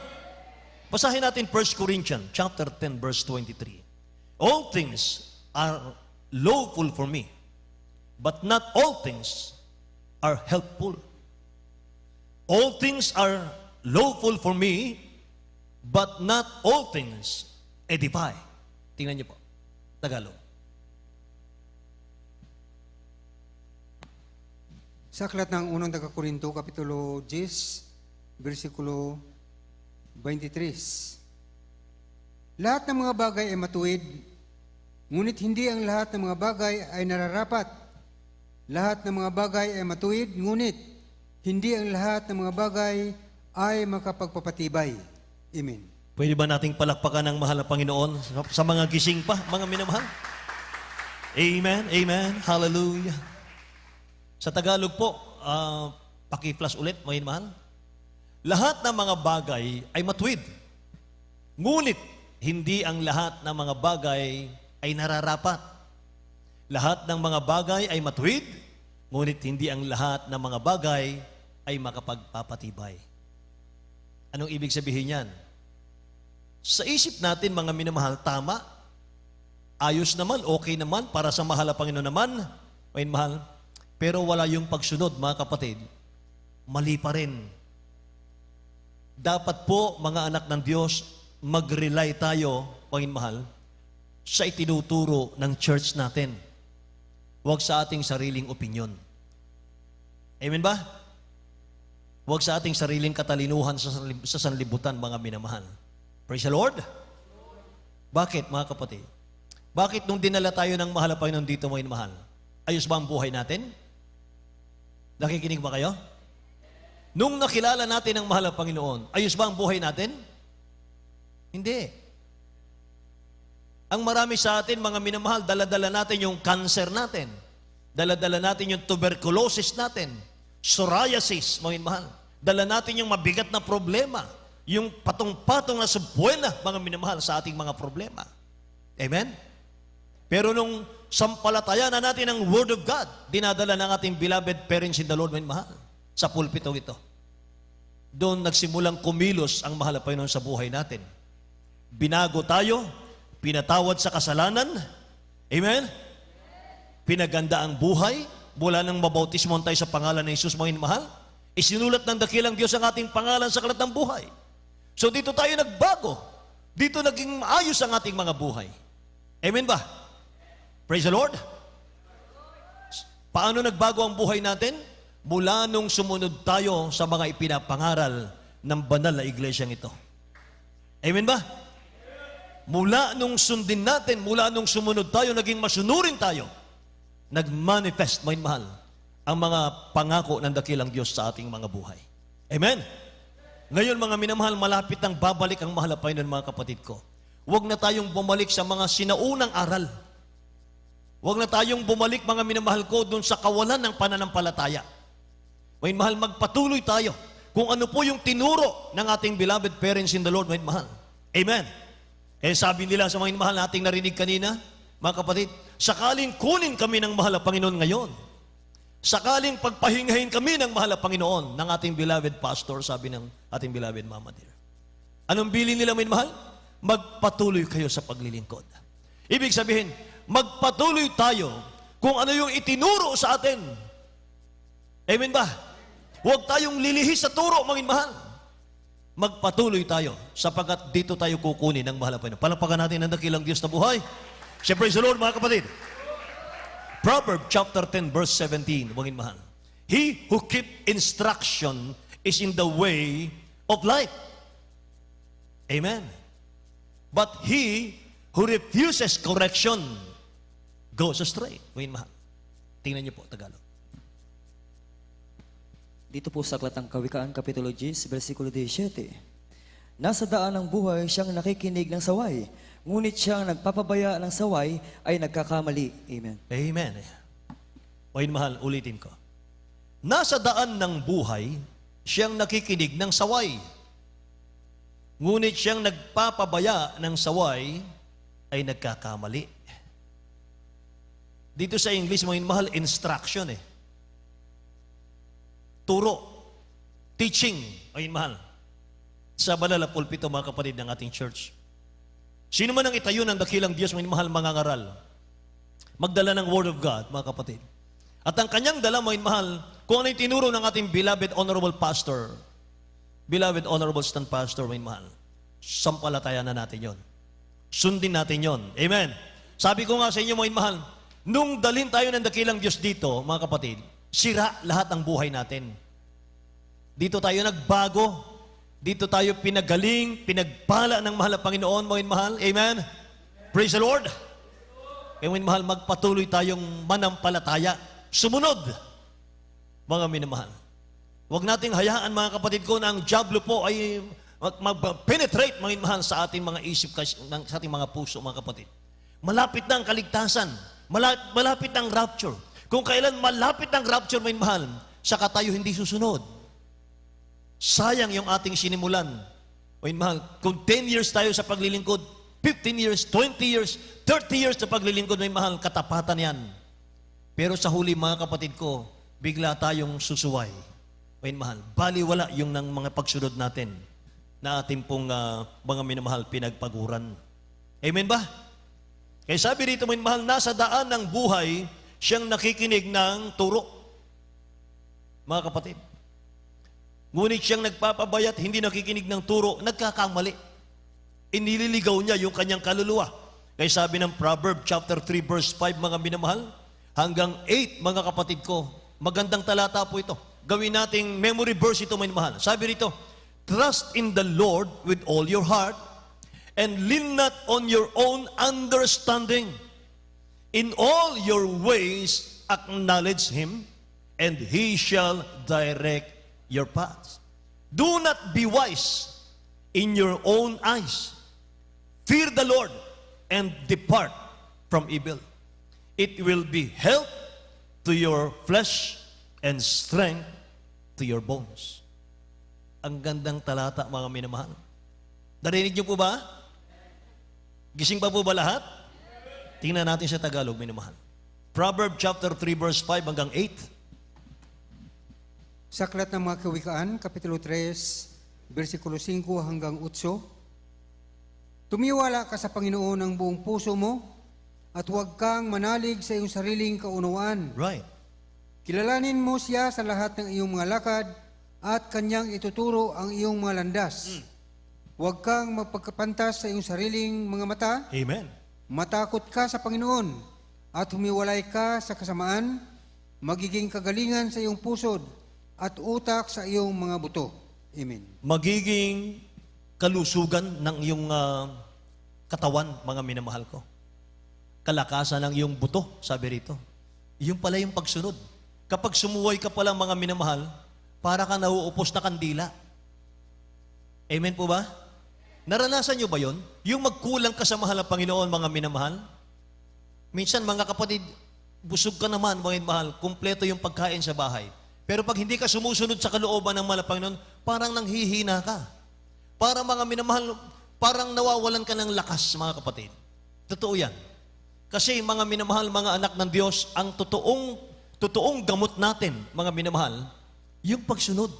Basahin natin 1 Corinthians chapter 10, verse 23. All things are lawful for me, but not all things are helpful. All things are lawful for me, but not all things edify. Tingnan niyo po. Tagalog. Sa aklat ng unang Korinto, Kapitulo 10, versikulo 23. Lahat ng mga bagay ay matuwid, ngunit hindi ang lahat ng mga bagay ay nararapat. lahat ng mga bagay ay matuwid, ngunit hindi ang lahat ng mga bagay ay makapagpapatibay. Amen. Pwede ba nating palakpakan ng mahal na Panginoon sa mga gising pa, mga minamahal? Amen, amen, hallelujah. Sa Tagalog po, paki-flash ulit, mga minamahal. Lahat ng mga bagay ay matuwid. Ngunit, hindi ang lahat ng mga bagay ay nararapat. Lahat ng mga bagay ay matuwid, ngunit hindi ang lahat ng mga bagay ay makapagpapatibay. Anong ibig sabihin yan? Sa isip natin, mga minamahal, tama, ayos naman, okay naman, para sa mahal na Panginoon naman, mga mahal, pero wala yung pagsunod, mga kapatid, mali pa rin. Dapat po, mga anak ng Diyos, mag-rely tayo, mga mahal, sa itinuturo ng church natin. Huwag sa ating sariling opinyon. Amen ba? Huwag sa ating sariling katalinuhan sa sanlibutan, mga minamahal. Praise the Lord. Bakit, mga kapatid? Bakit nung dinala tayo ng mahal na Panginoon dito, mga mahal? Ayos ba ang buhay natin? Nakikinig ba kayo? Nung nakilala natin ang mahal na Panginoon, ayos ba ang buhay natin? Hindi. Ang marami sa atin, mga minamahal, dala-dala natin yung cancer natin. Dala-dala natin yung tuberculosis natin. Psoriasis, mga minamahal. Dala natin yung mabigat na problema. Yung patong-patong na subuena, mga minamahal, sa ating mga problema. Amen? Pero nung sampalataya na natin ang Word of God, dinadala ng ating beloved parents in the Lord, mga minamahal, sa pulpitong ito. Doon nagsimulang kumilos ang mahal na Panginoon sa buhay natin. Binago tayo, pinatawad sa kasalanan, amen? Pinaganda ang buhay, mula nang mabautismon tayo sa pangalan ng Jesus, mga minamahal, isinulat ng dakilang Diyos ang ating pangalan sa aklat ng buhay. So dito tayo nagbago. Dito naging maayos ang ating mga buhay. Amen ba? Praise the Lord. Paano nagbago ang buhay natin? Mula nung sumunod tayo sa mga ipinapangaral ng banal na iglesyang ito. Amen ba? Mula nung sundin natin, mula nung sumunod tayo, naging masunurin tayo, nag-manifest, mga mahal, ang mga pangako ng dakilang Diyos sa ating mga buhay. Amen? Ngayon, mga minamahal, malapit ang babalik ang mahal na Panginoon, mga kapatid ko. Huwag na tayong bumalik sa mga sinaunang aral. Huwag na tayong bumalik, mga minamahal ko, dun sa kawalan ng pananampalataya. Mga minamahal, magpatuloy tayo kung ano po yung tinuro ng ating beloved parents in the Lord, mga minamahal. Amen? Kaya sabi nila sa mga minamahal nating narinig kanina, mga kapatid, sakaling kunin kami ng mahal na Panginoon ngayon, sakaling pagpahingahin kami ng mahal na Panginoon ng ating beloved pastor, sabi ng ating beloved mama dear. Anong bilin nila, mga mahal? Magpatuloy kayo sa paglilingkod. Ibig sabihin, magpatuloy tayo kung ano yung itinuro sa atin. Amen ba? Huwag tayong lilihis sa turo, mga mahal. Magpatuloy tayo sapagkat dito tayo kukunin ng mahal na Panginoon. Palapakan natin ang dakilang Diyos na buhay. Siyempre, praise the Lord, mga kapatid. Proverbs chapter 10 verse 17, mga mahal. He who keep instruction is in the way of life. Amen. But he who refuses correction goes astray. Mga mahal. Tingnan niyo po, Tagalog. Dito po sa Aklat ng Kawikaan, Kapitulo 10, versikulo 17. Nasa daan ng buhay siyang nakikinig ng saway, ngunit siyang nagpapabaya ng saway ay nagkakamali. Amen. Amen. Mga mahal, ulitin ko. Nasa daan ng buhay, siyang nakikinig ng saway. Ngunit siyang nagpapabaya ng saway ay nagkakamali. Dito sa English, mga mahal, instruction Turo. Teaching, mga mahal. Sa banal na pulpito, mga kapatid ng ating church. Sino man ang itayo ng dakilang Diyos, mga mahal, mangangaral, magdala ng Word of God, mga kapatid. At ang kanyang dala, mga mahal, kung ano yung tinuro ng ating beloved honorable pastor, beloved honorable stand pastor, mga mahal, sampalatayan na natin yon. Sundin natin yon. Amen. Sabi ko nga sa inyo, mga mahal, nung dalhin tayo ng dakilang Diyos dito, mga kapatid, sira lahat ng buhay natin. Dito tayo nagbago. Dito tayo pinagaling, pinagpala ng mahal na Panginoon, mga mahal. Amen? Praise the Lord. Kaya mga mahal, magpatuloy tayong manampalataya sumunod, mga minamahal. Huwag nating hayaan, mga kapatid ko, na ang dyablo po ay mag-penetrate, mga minamahal, sa ating mga isip, sa ating mga puso, mga kapatid. Malapit na ang kaligtasan. Malapit na ang rapture. Kung kailan malapit ang rapture, mga minamahal, saka tayo hindi susunod. Sayang yung ating sinimulan. Mga minamahal, kung 10 years tayo sa paglilingkod, 15 years, 20 years, 30 years sa paglilingkod, mga minamahal, katapatan yan. Pero sa huli, mga kapatid ko, bigla tayong susuway. Mga minamahal, baliwala yung ng mga pagsunod natin na ating pong mga minamahal pinagpaguran. Amen ba? Kaya sabi rito, mga minamahal, nasa daan ng buhay, siyang nakikinig ng turo. Mga kapatid. Ngunit siyang nagpapabayat, hindi nakikinig ng turo, nagkakamali. Inililigaw niya yung kanyang kaluluwa. Kaya sabi ng Proverbs chapter 3 verse 5, mga minamahal, hanggang 8, mga kapatid ko, magandang talata po ito. Gawin nating memory verse ito, mga minamahal. Sabi rito, trust in the Lord with all your heart and lean not on your own understanding. In all your ways acknowledge Him, and He shall direct your paths. Do not be wise in your own eyes. Fear the Lord and depart from evil. It will be health to your flesh and strength to your bones. Ang gandang talata, mga minamahal. Narinig niyo po ba? Gising pa po ba lahat? Tingnan natin sa Tagalog, minamahal. Proverbs chapter 3 verse 5 hanggang 8. Sa Aklat ng mga Kawikaan, Kapitulo 3, versikulo 5 hanggang 8. Tumiwala ka sa Panginoon ng buong puso mo at huwag kang manalig sa iyong sariling kaunawaan. Right. Kilalanin mo siya sa lahat ng iyong mga lakad at kanyang ituturo ang iyong mga landas. Huwag kang magpagkapantas sa iyong sariling mga mata. Amen. Matakot ka sa Panginoon at humiwalay ka sa kasamaan, magiging kagalingan sa iyong pusod at utak sa iyong mga buto. Amen. Magiging kalusugan ng iyong katawan, mga minamahal ko. Kalakasan ng iyong buto, sabi rito. Yung pala yung pagsunod. Kapag sumuway ka pala, mga minamahal, para ka nauupos na kandila. Amen po ba? Naranasan nyo ba yon? Yung magkulang ka sa mahal ng Panginoon, mga minamahal? Minsan, mga kapatid, busog ka naman, mga minamahal, kumpleto yung pagkain sa bahay. Pero pag hindi ka sumusunod sa kalooban ng mahal ng Panginoon, parang nanghihina ka. Para mga minamahal, parang nawawalan ka ng lakas, mga kapatid. Totoo yan. Kasi mga minamahal, mga anak ng Diyos, ang totoong gamot natin, mga minamahal, yung pagsunod.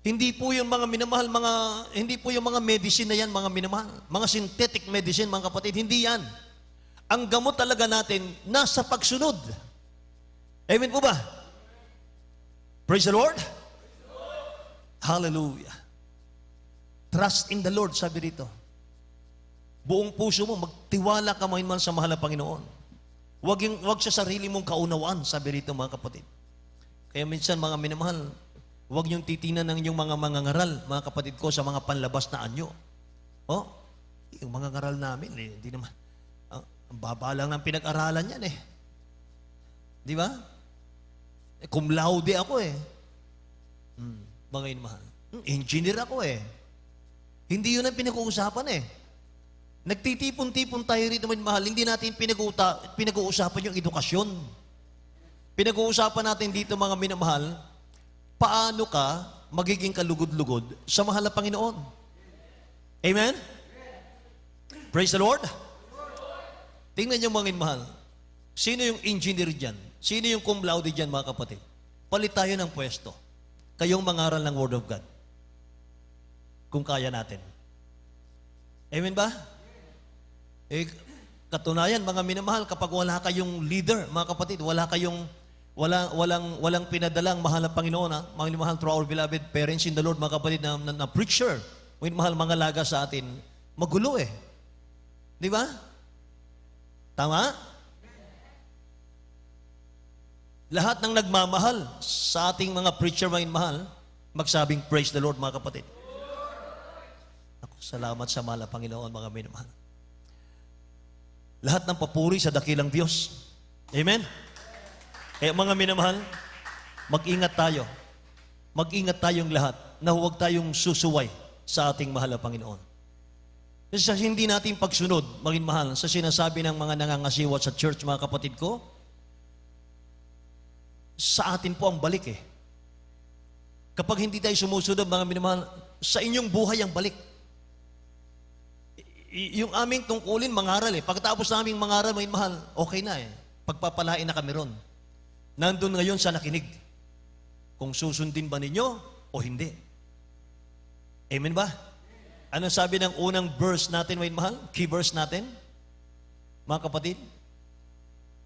Hindi po yung mga minamahal, hindi po yung mga medicine na yan, mga minamahal. Mga synthetic medicine, mga kapatid, hindi yan. Ang gamot talaga natin, nasa pagsunod. Amen po ba? Praise the Lord. Hallelujah. Trust in the Lord, sabi rito. Buong puso mo, magtiwala ka man sa mahal na Panginoon. Huwag sa sarili mong kaunawaan, sabi rito, mga kapatid. Kaya minsan, mga minamahal, huwag niyong titinan ng inyong mga mangangaral, mga kapatid ko, sa mga panlabas na anyo. Oh, yung mga ngaral namin, hindi naman. Ang baba lang ng pinag-aralan yan eh. Di ba? Cum laude ako eh. Mga inmahal. Engineer ako eh. Hindi yun ang pinag-uusapan eh. Nagtitipon-tipon tayo rito, mahal. Hindi natin pinag-uusapan yung edukasyon. Pinag-uusapan natin dito, mga minamahal, paano ka magiging kalugod-lugod sa mahal na Panginoon. Amen? Praise the Lord. Tingnan niyo, mga minamahal. Sino yung engineer dyan? Sino yung cum laude dyan, mga kapatid? Palit tayo ng pwesto. Kayong mangaral ng Word of God. Kung kaya natin. Amen ba? Katunayan, mga minamahal, kapag wala kayong leader, mga kapatid, walang pinadalang mahal na Panginoon, mga minamahal, through our beloved parents in the Lord, mga kapatid, na preacher, mga minamahal, mga laga sa atin, magulo eh. Di ba? Tama? Lahat ng nagmamahal sa ating mga preacher, mga minamahal, magsabing praise the Lord, mga kapatid. Salamat sa mahal na Panginoon, mga minamahal. Lahat ng papuri sa dakilang Diyos. Amen? Kaya mga minamahal, mag-ingat tayo. Mag-ingat tayong lahat na huwag tayong susuway sa ating mahal na Panginoon. Kasi sa hindi natin pagsunod, maging mahal, sa sinasabi ng mga nangangasiwa sa church, mga kapatid ko, sa atin po ang balik eh. Kapag hindi tayo sumusunod, mga minamahal, sa inyong buhay ang balik. Yung aming tungkulin, mangaral eh. Pagkatapos naming mangaral, mga mahal, okay na eh. Pagpapalain na kami ron. Nandun ngayon sa nakinig. Kung susundin ba ninyo o hindi. Amen ba? Ano sabi ng unang verse natin, mga mahal? Key verse natin? Mga kapatid,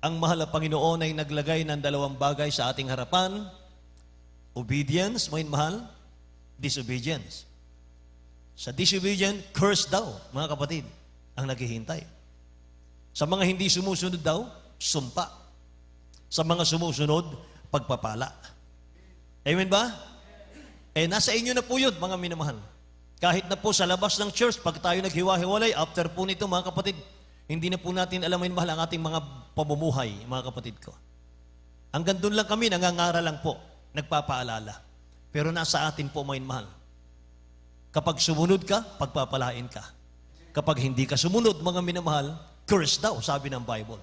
ang mahal na Panginoon ay naglagay ng dalawang bagay sa ating harapan. Obedience, mga mahal, disobedience. Sa disobedience, curse daw, mga kapatid, ang naghihintay. Sa mga hindi sumusunod daw, sumpa. Sa mga sumusunod, pagpapala. Amen ba? Eh, nasa inyo na po yun, mga minamahal. Kahit na po sa labas ng church, pag tayo naghiwa-hiwalay, after po nito, mga kapatid, hindi na po natin alam mahal ang ating mga pamumuhay, mga kapatid ko. Hanggang doon lang kami, nangangaral lang po, nagpapaalala. Pero nasa atin po, mga mahal. Kapag sumunod ka, pagpapalain ka. Kapag hindi ka sumunod, mga minamahal, curse daw, sabi ng Bible.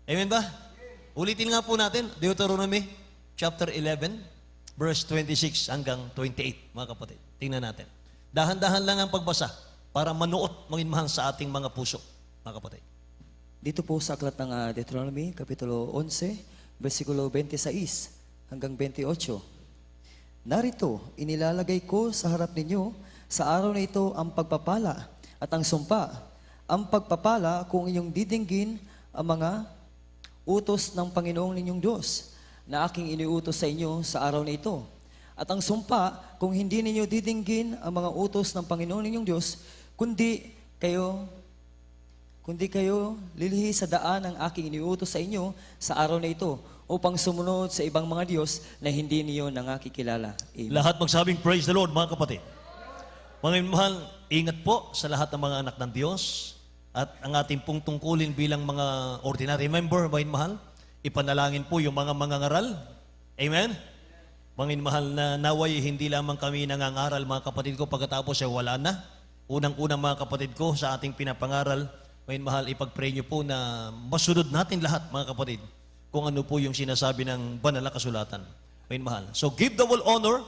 Amen ba? Ulitin nga po natin, Deuteronomy chapter 11, verse 26 hanggang 28, mga kapatid. Tingnan natin. Dahan-dahan lang ang pagbasa para manuot, mahal sa ating mga puso, mga kapatid. Dito po sa aklat ng Deuteronomy, Kapitulo 11, versikulo 26 hanggang 28. Narito, inilalagay ko sa harap ninyo sa araw na ito ang pagpapala at ang sumpa. Ang pagpapala kung inyong didinggin ang mga utos ng Panginoong ninyong Diyos na aking iniutos sa inyo sa araw na ito. At ang sumpa kung hindi ninyo didinggin ang mga utos ng Panginoong ninyong Diyos, kundi kayo lilihi sa daan ng aking iniutos sa inyo sa araw na ito upang sumunod sa ibang mga Diyos na hindi niyo nangakikilala. Amen. Lahat magsabing praise the Lord, mga kapatid. Mga mahal, ingat po sa lahat ng mga anak ng Diyos at ang ating pong tungkulin bilang mga ordinary member, mga mahal, ipanalangin po yung mga mangangaral. Amen? Mga mahal, na naway hindi lamang kami nangangaral, mga kapatid ko, pagkatapos ay wala na. Unang-unang mga kapatid ko sa ating pinapangaral, mga mahal, ipag-pray nyo po na masunod natin lahat, mga kapatid, kung ano po yung sinasabi ng banal na kasulatan. Mga mahal. So give the whole honor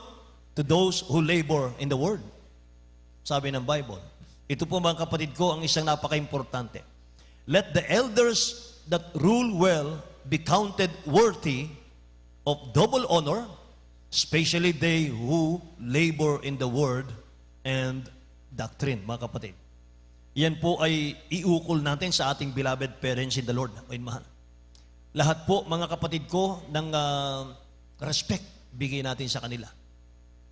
to those who labor in the word. Sabi ng Bible. Ito po, mga kapatid ko, ang isang napaka-importante. Let the elders that rule well be counted worthy of double honor, especially they who labor in the word and doctrine, mga kapatid. Yan po ay iukol natin sa ating beloved parents in the Lord. Mga mahal. Lahat po, mga kapatid ko, ng respect, bigay natin sa kanila.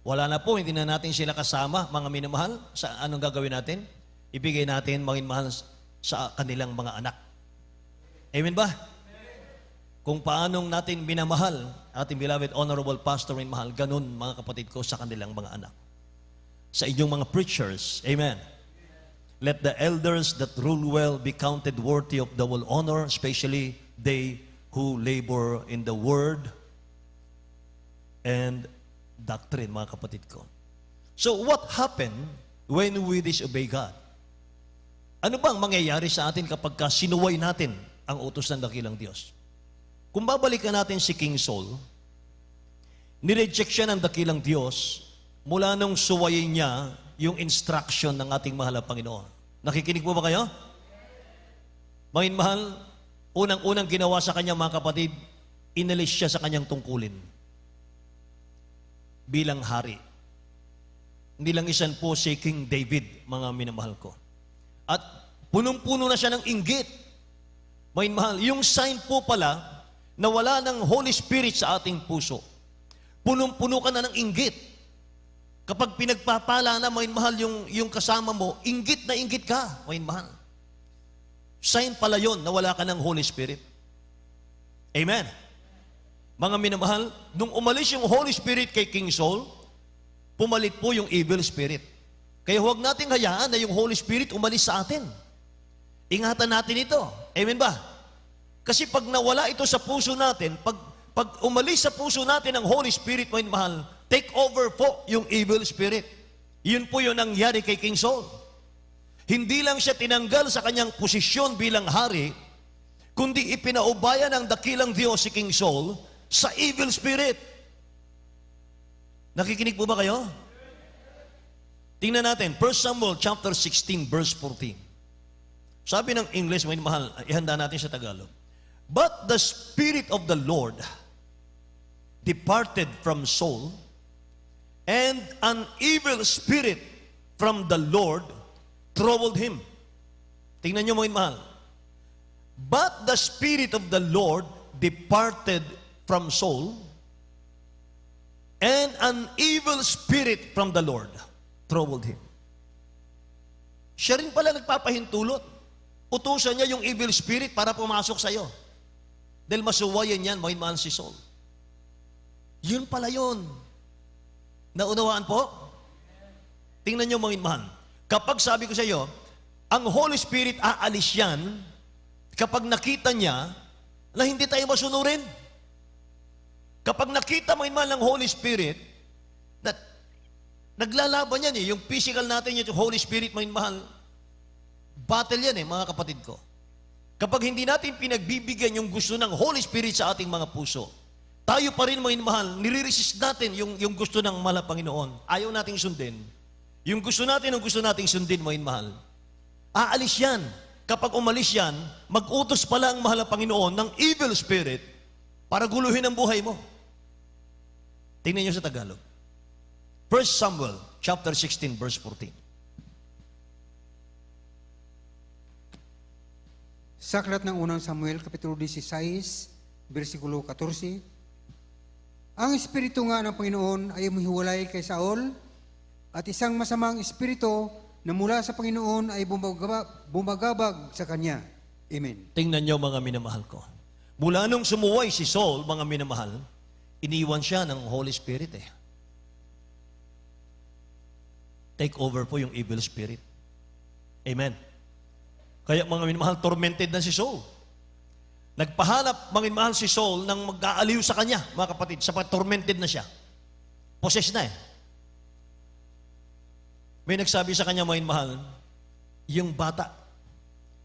Wala na po, hindi na natin sila kasama, mga minamahal. Sa anong gagawin natin? Ibigay natin, mga minamahal, sa kanilang mga anak. Amen ba? Kung paanong natin minamahal ating beloved, honorable pastor, minamahal, ganun, mga kapatid ko, sa kanilang mga anak. Sa inyong mga preachers. Amen. Let the elders that rule well be counted worthy of double honor, especially they who labor in the word and doctrine, mga kapatid ko. So what happened when we disobey God? Ano bang mangyayari sa atin kapag sinuway natin ang utos ng dakilang Diyos? Kung babalikan natin si King Saul, nireject siya ng dakilang Diyos mula nung suwayin niya yung instruction ng ating mahal na Panginoon. Nakikinig po ba kayo? Mga mahal, unang-unang ginawa sa kanya, mga kapatid, inalis siya sa kanyang tungkulin bilang hari. Hindi lang isan po si King David, mga minamahal ko. At punong-puno na siya ng inggit. Mga mahal, yung sign po pala na wala ng Holy Spirit sa ating puso. Punong-puno ka na ng inggit. Kapag pinagpapala na, mga mahal, yung kasama mo, inggit na inggit ka, mga mahal. Sign pala yun na wala ka ng Holy Spirit. Amen. Mga minamahal, nung umalis yung Holy Spirit kay King Saul, pumalit po yung evil spirit. Kaya huwag nating hayaan na yung Holy Spirit umalis sa atin. Ingatan natin ito. Amen ba? Kasi pag nawala ito sa puso natin, pag umalis sa puso natin ang Holy Spirit, mga mahal, take over po yung evil spirit. Yun po yung nangyari kay King Saul. Hindi lang siya tinanggal sa kanyang posisyon bilang hari, kundi ipinaubaya ng dakilang Diyos si King Saul sa evil spirit. Nakikinig po ba kayo? Tingnan natin, 1 Samuel chapter 16, verse 14. Sabi ng English, may mahal, ihanda natin sa Tagalog. But the Spirit of the Lord departed from Saul, and an evil spirit from the Lord troubled him. Tingnan nyo mga mahal. But the Spirit of the Lord departed from Saul, and an evil spirit from the Lord troubled him. Siya rin pala nagpapahintulot. Utusan niya yung evil spirit para pumasok sa iyo. Dahil masuwayan yan, may mahal si Saul. Yun pala yun. Naunawaan po? Tingnan niyo mga mahal. Kapag sabi ko sa iyo, ang Holy Spirit aalis yan kapag nakita niya na hindi tayo masunurin. Kapag nakita mo mahal ng Holy Spirit, na naglalaban yan yung physical natin, yung Holy Spirit, mahal, battle yan mga kapatid ko. Kapag hindi natin pinagbibigyan yung gusto ng Holy Spirit sa ating mga puso, tayo pa rin mahal, nire-resist natin yung gusto ng mahal na Panginoon. Ayaw nating sundin. Yung gusto natin, ang gusto nating sundin, mahal. Aalis yan. Kapag umalis yan, mag-utos pala ang mahal na Panginoon ng evil spirit para guluhin ang buhay mo. Tingnan niyo sa Tagalog. 1 Samuel chapter 16, verse 14. Sa aklat ng unang Samuel, kapitulo 16, versikulo 14, ang espiritu nga ng Panginoon ay umihiwalay kay Saul, at isang masamang espiritu na mula sa Panginoon ay bumagabag sa kanya. Amen. Tingnan niyo mga minamahal ko. Mula nung sumuway si Saul, mga minamahal, iniwan siya ng Holy Spirit Take over po yung evil spirit. Amen. Kaya mga minamahal, tormented na si Saul. Nagpahanap, mga minamahal, si Saul nang mag-aaliw sa kanya, mga kapatid, sapat tormented na siya. Possessed na May nagsabi sa kanya, mga minamahal, yung bata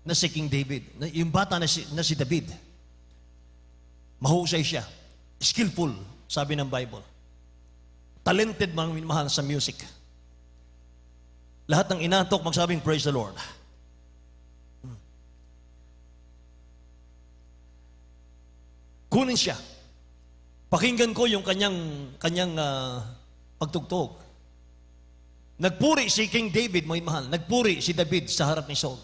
na si King David, yung bata na si David, mahusay siya, skillful, sabi ng Bible. Talented, mga minamahal, sa music. Lahat ng inaantok magsabing, praise the Lord. Kunin siya. Pakinggan ko yung kanyang pagtugtog. Nagpuri si King David, mga mahal. Nagpuri si David sa harap ni Saul.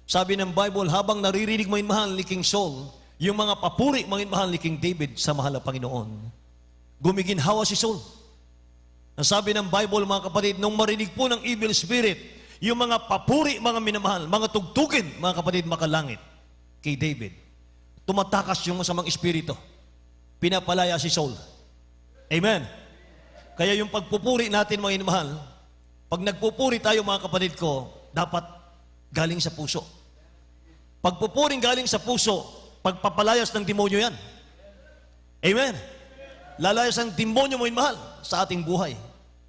Sabi ng Bible, habang naririnig, mga mahal, ni King Saul, yung mga papuri, mga mahal, ni King David sa mahal na Panginoon, gumiginhawa si Saul. Ang sabi ng Bible, mga kapatid, nung marinig po ng evil spirit, yung mga papuri, mga minamahal, mga tugtugin, mga kapatid, makalangit kay David, tumatakas yung masamang espiritu. Pinapalaya si Saul. Amen. Kaya yung pagpupuri natin, mga minamahal, pag nagpupuri tayo, mga kapatid ko, dapat galing sa puso. Pagpupuring galing sa puso, pagpapalayas ng demonyo yan. Amen. Lalayas ang demonyo, mga minamahal, sa ating buhay.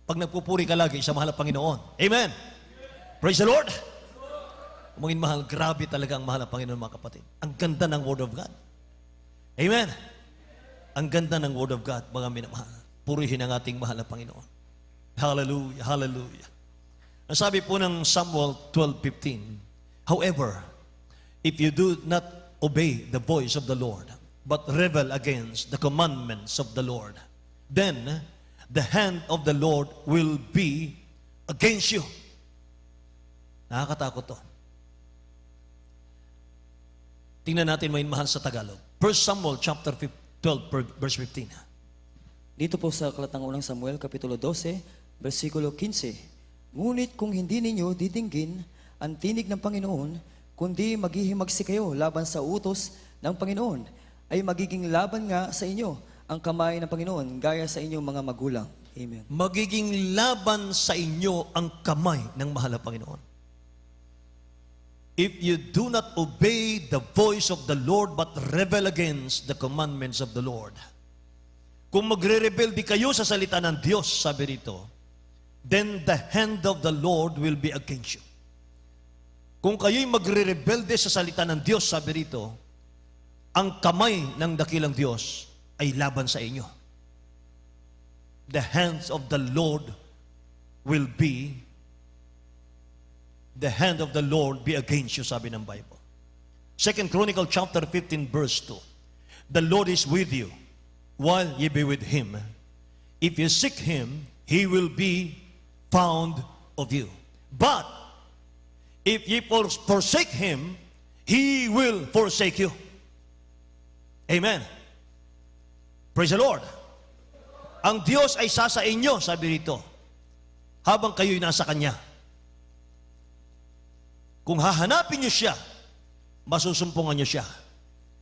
Pag nagpupuri ka lagi sa mahal na Panginoon. Amen. Praise the Lord. Mga mahal, grabe talaga ang mahal na Panginoon, mga kapatid. Ang ganda ng Word of God. Amen. Ang ganda ng Word of God, mga minamahal. Purihin ang ating mahal na Panginoon. Hallelujah, hallelujah. Ang sabi po ng Samuel 12:15, however, if you do not obey the voice of the Lord, but rebel against the commandments of the Lord, then the hand of the Lord will be against you. Nakakatakot to. Tingnan natin, may mahal, sa Tagalog. 1 Samuel chapter 12, verse 15. Dito po sa aklat ng unang Samuel, kapitulo 12, versikulo 15. Ngunit kung hindi ninyo didinggin ang tinig ng Panginoon, kundi maghihimagsi kayo laban sa utos ng Panginoon, ay magiging laban nga sa inyo ang kamay ng Panginoon, gaya sa inyong mga magulang. Amen. Magiging laban sa inyo ang kamay ng mahal na Panginoon. if you do not obey the voice of the Lord but rebel against the commandments of the Lord. Kung magre-rebelde kayo sa salita ng Diyos, sabi rito, then the hand of the Lord will be against you. Kung kayo'y magre-rebelde sa salita ng Diyos, sabi rito, ang kamay ng dakilang Diyos ay laban sa inyo. The hands of the Lord will be, the hand of the Lord be against you, sabi ng Bible. 2 Chronicle chapter 15 verse 2. The Lord is with you while ye be with him. If you seek him, he will be found of you. But if ye forsake him, he will forsake you. Amen. Praise the Lord. Ang Diyos ay sasa inyo, sabi rito, habang kayo'y nasa Kanya. Kung hahanapin niyo siya, masusumpungan niyo siya.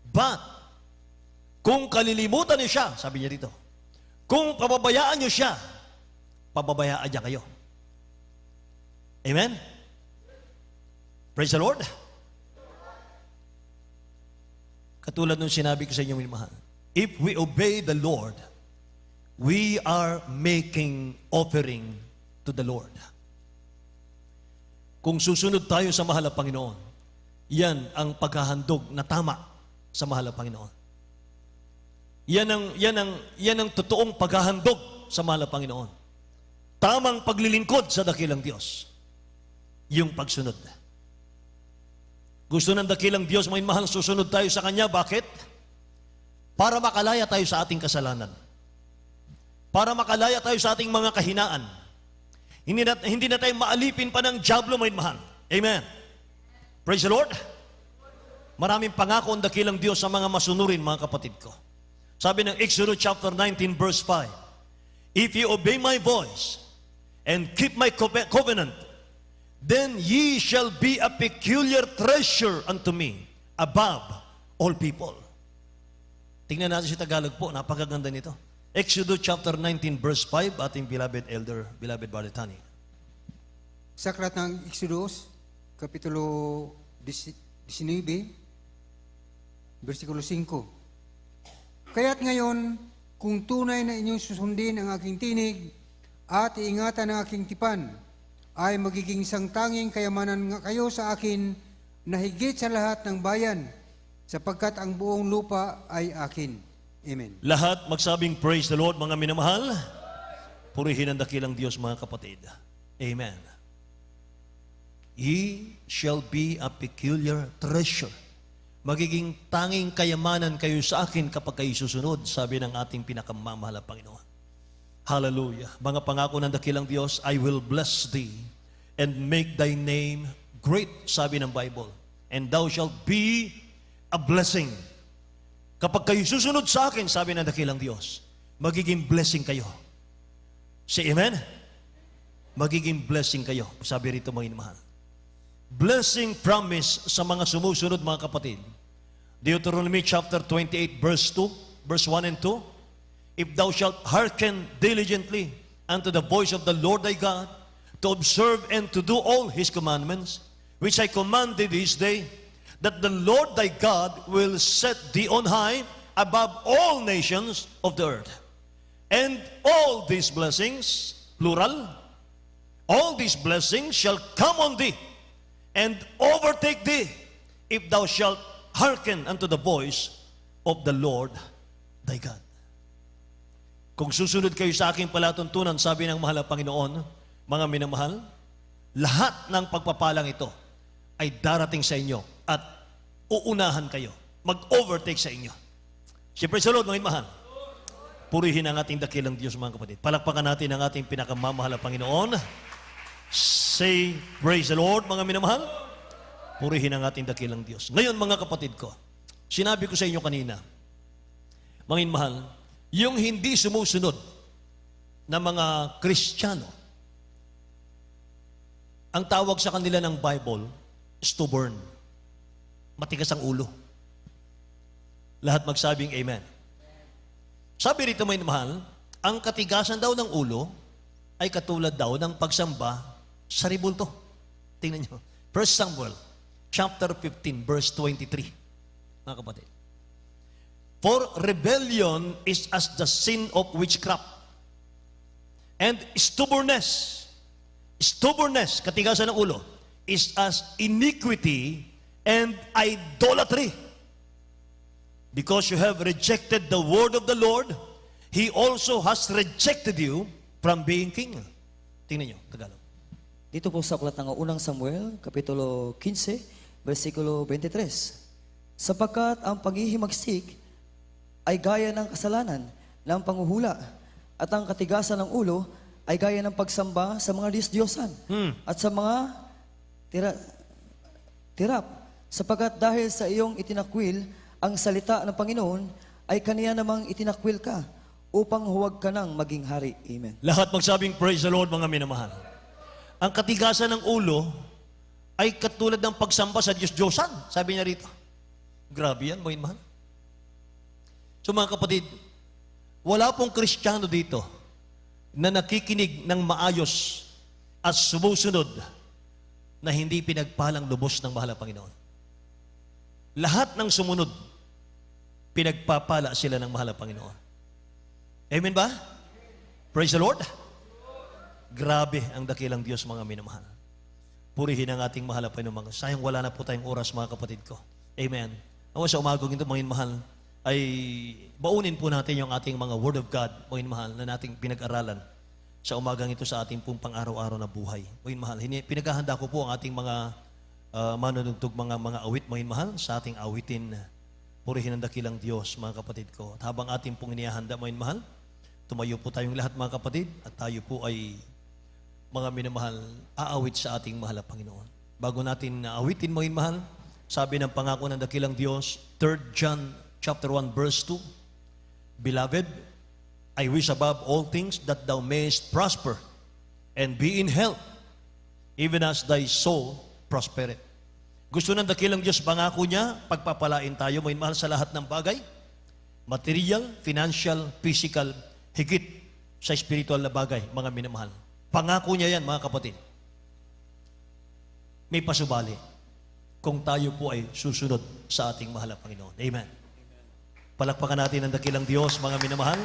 But, kung kalilimutan niyo siya, sabi niya dito, kung pababayaan niyo siya, pababayaan niya kayo. Amen? Praise the Lord. Katulad nung sinabi ko sa inyo, minamahal, if we obey the Lord, we are making offering to the Lord. Kung susunod tayo sa mahal na Panginoon, yan ang paghahandog na tama sa mahal na Panginoon. Yan ang totoong paghahandog sa mahal na Panginoon. Tamang paglilingkod sa dakilang Diyos. Yung pagsunod. Gusto ng dakilang Diyos, mga mahal, susunod tayo sa Kanya. Bakit? Para makalaya tayo sa ating kasalanan. Para makalaya tayo sa ating mga kahinaan. Hindi na tayo maalipin pa ng dyablo, mga mahal. Amen. Praise the Lord. Maraming pangako ang dakilang Diyos sa mga masunurin, mga kapatid ko. Sabi ng Exodus chapter 19 verse 5, if you obey my voice and keep my covenant, then ye shall be a peculiar treasure unto me above all people. Tingnan natin si Tagalog po, napakaganda nito. Exodus chapter 19 verse 5, ating beloved elder, beloved Brother Tani. Sa aklat ng Exodus, Kapitulo 19, versikulo 5. Kaya't ngayon, kung tunay na inyong susundin ang aking tinig at iingatan ang aking tipan, ay magiging sangtanging kayamanan nga kayo sa akin na higit sa lahat ng bayan, sapagkat ang buong lupa ay akin. Amen. Lahat magsabing praise the Lord, mga minamahal. Purihin ang dakilang Diyos, mga kapatid. Amen. Ye shall be a peculiar treasure. Magiging tanging kayamanan kayo sa akin kapag kayo susunod, sabi ng ating pinakamamahal na Panginoon. Hallelujah. Mga pangako ng dakilang Diyos, I will bless thee and make thy name great, sabi ng Bible. And thou shalt be a blessing. Kapag kayo susunod sa akin, sabi ng dakilang Diyos, magiging blessing kayo. Say amen? Magiging blessing kayo. Sabi rito, mga inamahal. Blessing promise sa mga sumusunod, mga kapatid. Deuteronomy chapter 28 verse 2, verse 1 and 2. If thou shalt hearken diligently unto the voice of the Lord thy God, to observe and to do all His commandments, which I commanded this day, that the Lord thy God will set thee on high above all nations of the earth. And all these blessings, plural, all these blessings shall come on thee and overtake thee if thou shalt hearken unto the voice of the Lord thy God. Kung susunod kayo sa aking palatuntunan, sabi ng mahal na Panginoon, mga minamahal, lahat ng pagpapalang ito ay darating sa inyo at uunahan kayo, mag-overtake sa inyo. Siyempre sa Lord, mga mahal, purihin ang ating dakilang Diyos, mga kapatid. Palakpakan natin ang ating pinakamamahal na Panginoon. Say, praise the Lord, mga minamahal. Purihin ang ating dakilang Diyos. Ngayon, mga kapatid ko, sinabi ko sa inyo kanina, mga mahal, yung hindi sumusunod na mga Kristiyano, ang tawag sa kanila ng Bible, stubborn. Matigas ang ulo. Lahat magsabing amen. Sabi rito, mga mahal, ang katigasan daw ng ulo ay katulad daw ng pagsamba sa ribulto. Tingnan nyo. 1 Samuel chapter 15, verse 23. Mga kapatid. For rebellion is as the sin of witchcraft. And stubbornness, katigasan ng ulo, is as iniquity and idolatry. Because you have rejected the word of the Lord, He also has rejected you from being king. Tingnan nyo, Tagalog. Dito po sa aklat ng unang Samuel, Kapitulo 15, versikulo 23. Sapagkat ang paghihimagsik ay gaya ng kasalanan ng panghuhula, at ang katigasan ng ulo ay gaya ng pagsamba sa mga Diyos-Diyosan at sa mga tirap. Sapagkat dahil sa iyong itinakwil ang salita ng Panginoon, ay kaniya namang itinakwil ka upang huwag ka nang maging hari. Amen. Lahat magsabing praise the Lord, mga minamahal. Ang katigasan ng ulo ay katulad ng pagsamba sa Diyos-Diyosan. Sabi niya rito. Grabe yan, mga minamahal. So mga kapatid, wala pong Kristiyano dito na nakikinig ng maayos at sumusunod na hindi pinagpalang lubos ng mahal na Panginoon. Lahat ng sumunod, pinagpapala sila ng mahal na Panginoon. Amen ba? Praise the Lord. Grabe ang dakilang Diyos, mga minamahal. Purihin ang ating mahal na Panginoon. Sayang wala na po tayong oras, mga kapatid ko. Amen. Ako sa umagong ito, mga minamahal, ay baunin po natin yung ating mga Word of God, mga minamahal, na nating pinag-aralan sa umagang ito sa ating pong pang-araw-araw na buhay. Mga minamahal, pinaghahanda ko po ang ating mga manunugtog, mga awit, mga minamahal, sa ating awitin. Purihin ang dakilang Diyos, mga kapatid ko. At habang ating pong inihahanda, mga minamahal, tumayo po tayong lahat, mga kapatid, at tayo po ay mga minamahal, aawit sa ating mahal na Panginoon. Bago natin aawitin, mga minamahal, sabi ng pangako ng dakilang Diyos, 3 John chapter 1, verse 2, Beloved, I wish above all things that thou mayest prosper and be in health, even as thy soul prospereth. Gusto ng dakilang Diyos, pangako niya, pagpapalain tayo, may mahal sa lahat ng bagay, material, financial, physical, higit sa spiritual na bagay, mga minamahal. Pangako niya yan, mga kapatid. May pasubali kung tayo po ay susunod sa ating mahal na Panginoon. Amen. Palakpakan natin ang dakilang Diyos, mga minamahal.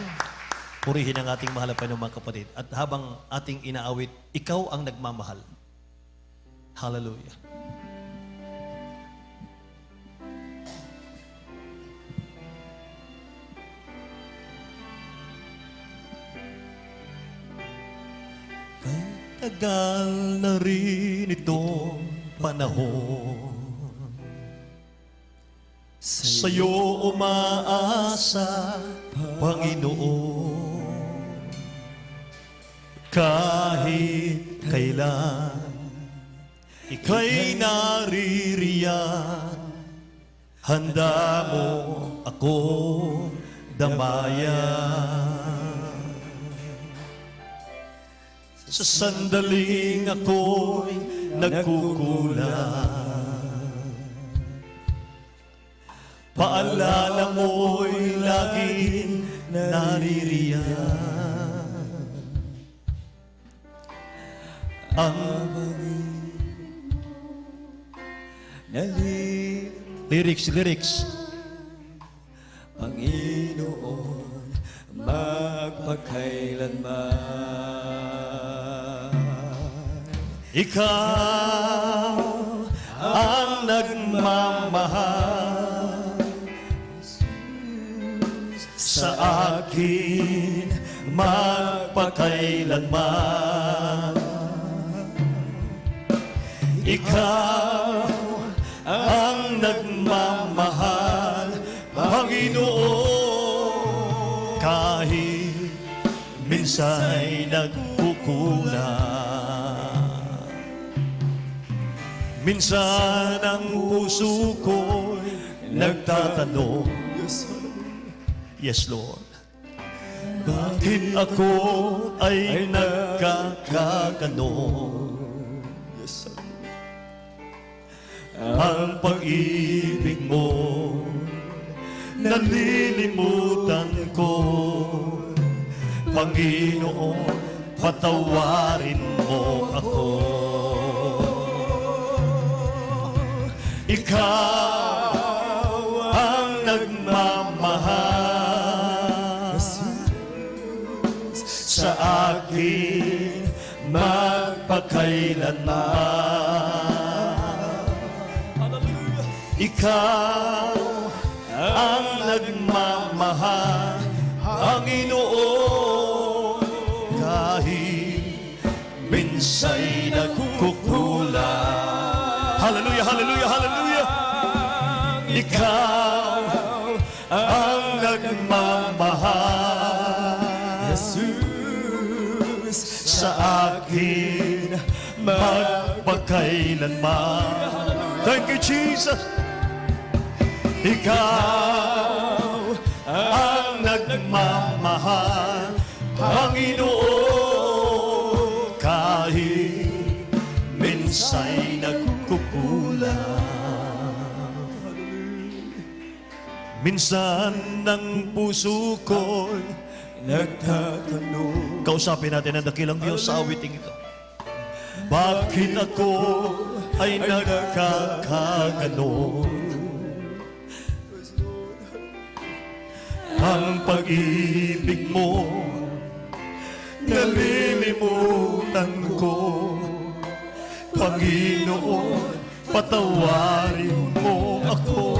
Purihin ang ating mahal na Panginoon, mga kapatid. At habang ating inaawit, ikaw ang nagmamahal. Hallelujah. Tagal na rin itong panahon, sa'yo umaasa, Panginoon. Kahit kailan ika'y naririyan, handa mo ako damayan. Sa sandaling ako'y nagkukulang, paalala mo'y laging naririyan. Ang lyrics. Panginoon, magpakailanman. Ikaw ang nagmamahal sa akin magpakailanman. Ikaw ang nagmamahal, Panginoon. Kahit minsa'y nagkukulang, minsan ang puso ko'y nagtatanong, Yes, Lord, bakit ako ay nagkakaganon? Ang pag-ibig mo nalilimutan ko. Panginoon, patawarin mo ako. Ikaw ang nagmamahal sa akin magpakailanman. Ikaw ang nagmamahal, Panginoon, kahit minsa'y nagkukulang. Hallelujah, hallelujah, hallelujah. Ikaw ang nagmamahal, Jesus, sa akin magpakailanman. Thank you, Jesus. Ikaw ang nagmamahal, Panginoon, kahit minsa'y nagkukulang. Minsan ng puso ko'y nagtatanong. Kausapin natin ang dakilang Diyos sa awiting ito. Bakit ako ay nagkakaganon? Ang pag-ibig mo nalilimutan ko. Panginoon, patawarin mo ako.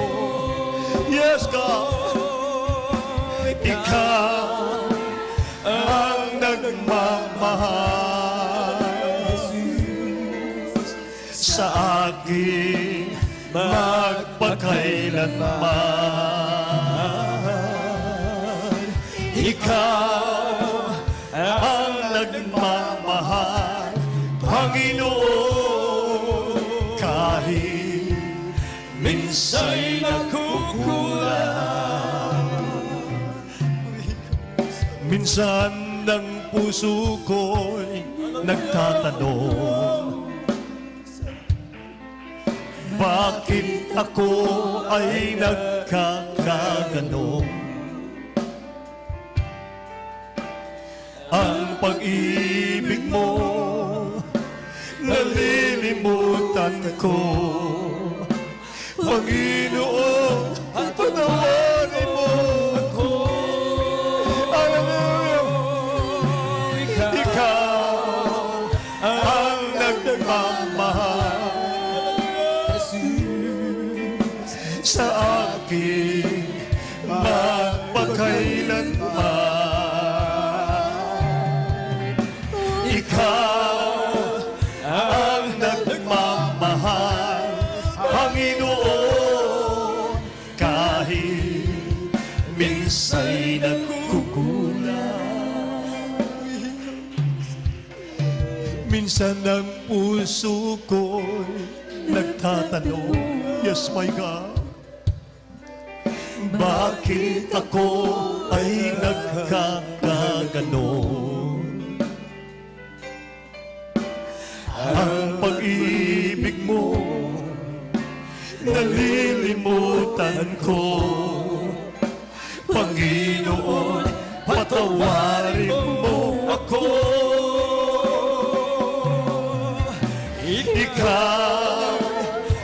Yes, God. Ikaw ang nagmamahal sa akin magpakailanman. Ikaw ang nagmamahal, Panginoon, kahit minsa'y nagkukulang. Minsan ng puso ko'y nagtatanong, bakit ako ay nagkakaganon? Ang pag-ibig mo nalilimutan ko. Panginoon, patawarin mo ako. Hallelujah! Ikaw ang nagmamahal sa akin magpakailanman. Ikaw ang nagmamahal, Panginoon, kahit minsa'y nagkukulang. Minsan ang puso ko'y nagtatanong, yes, my God, bakit ako ay nagkakaganon? Ang pag-ibig mo nalilimutan ko. Panginoon, patawarin mo ako. Ikaw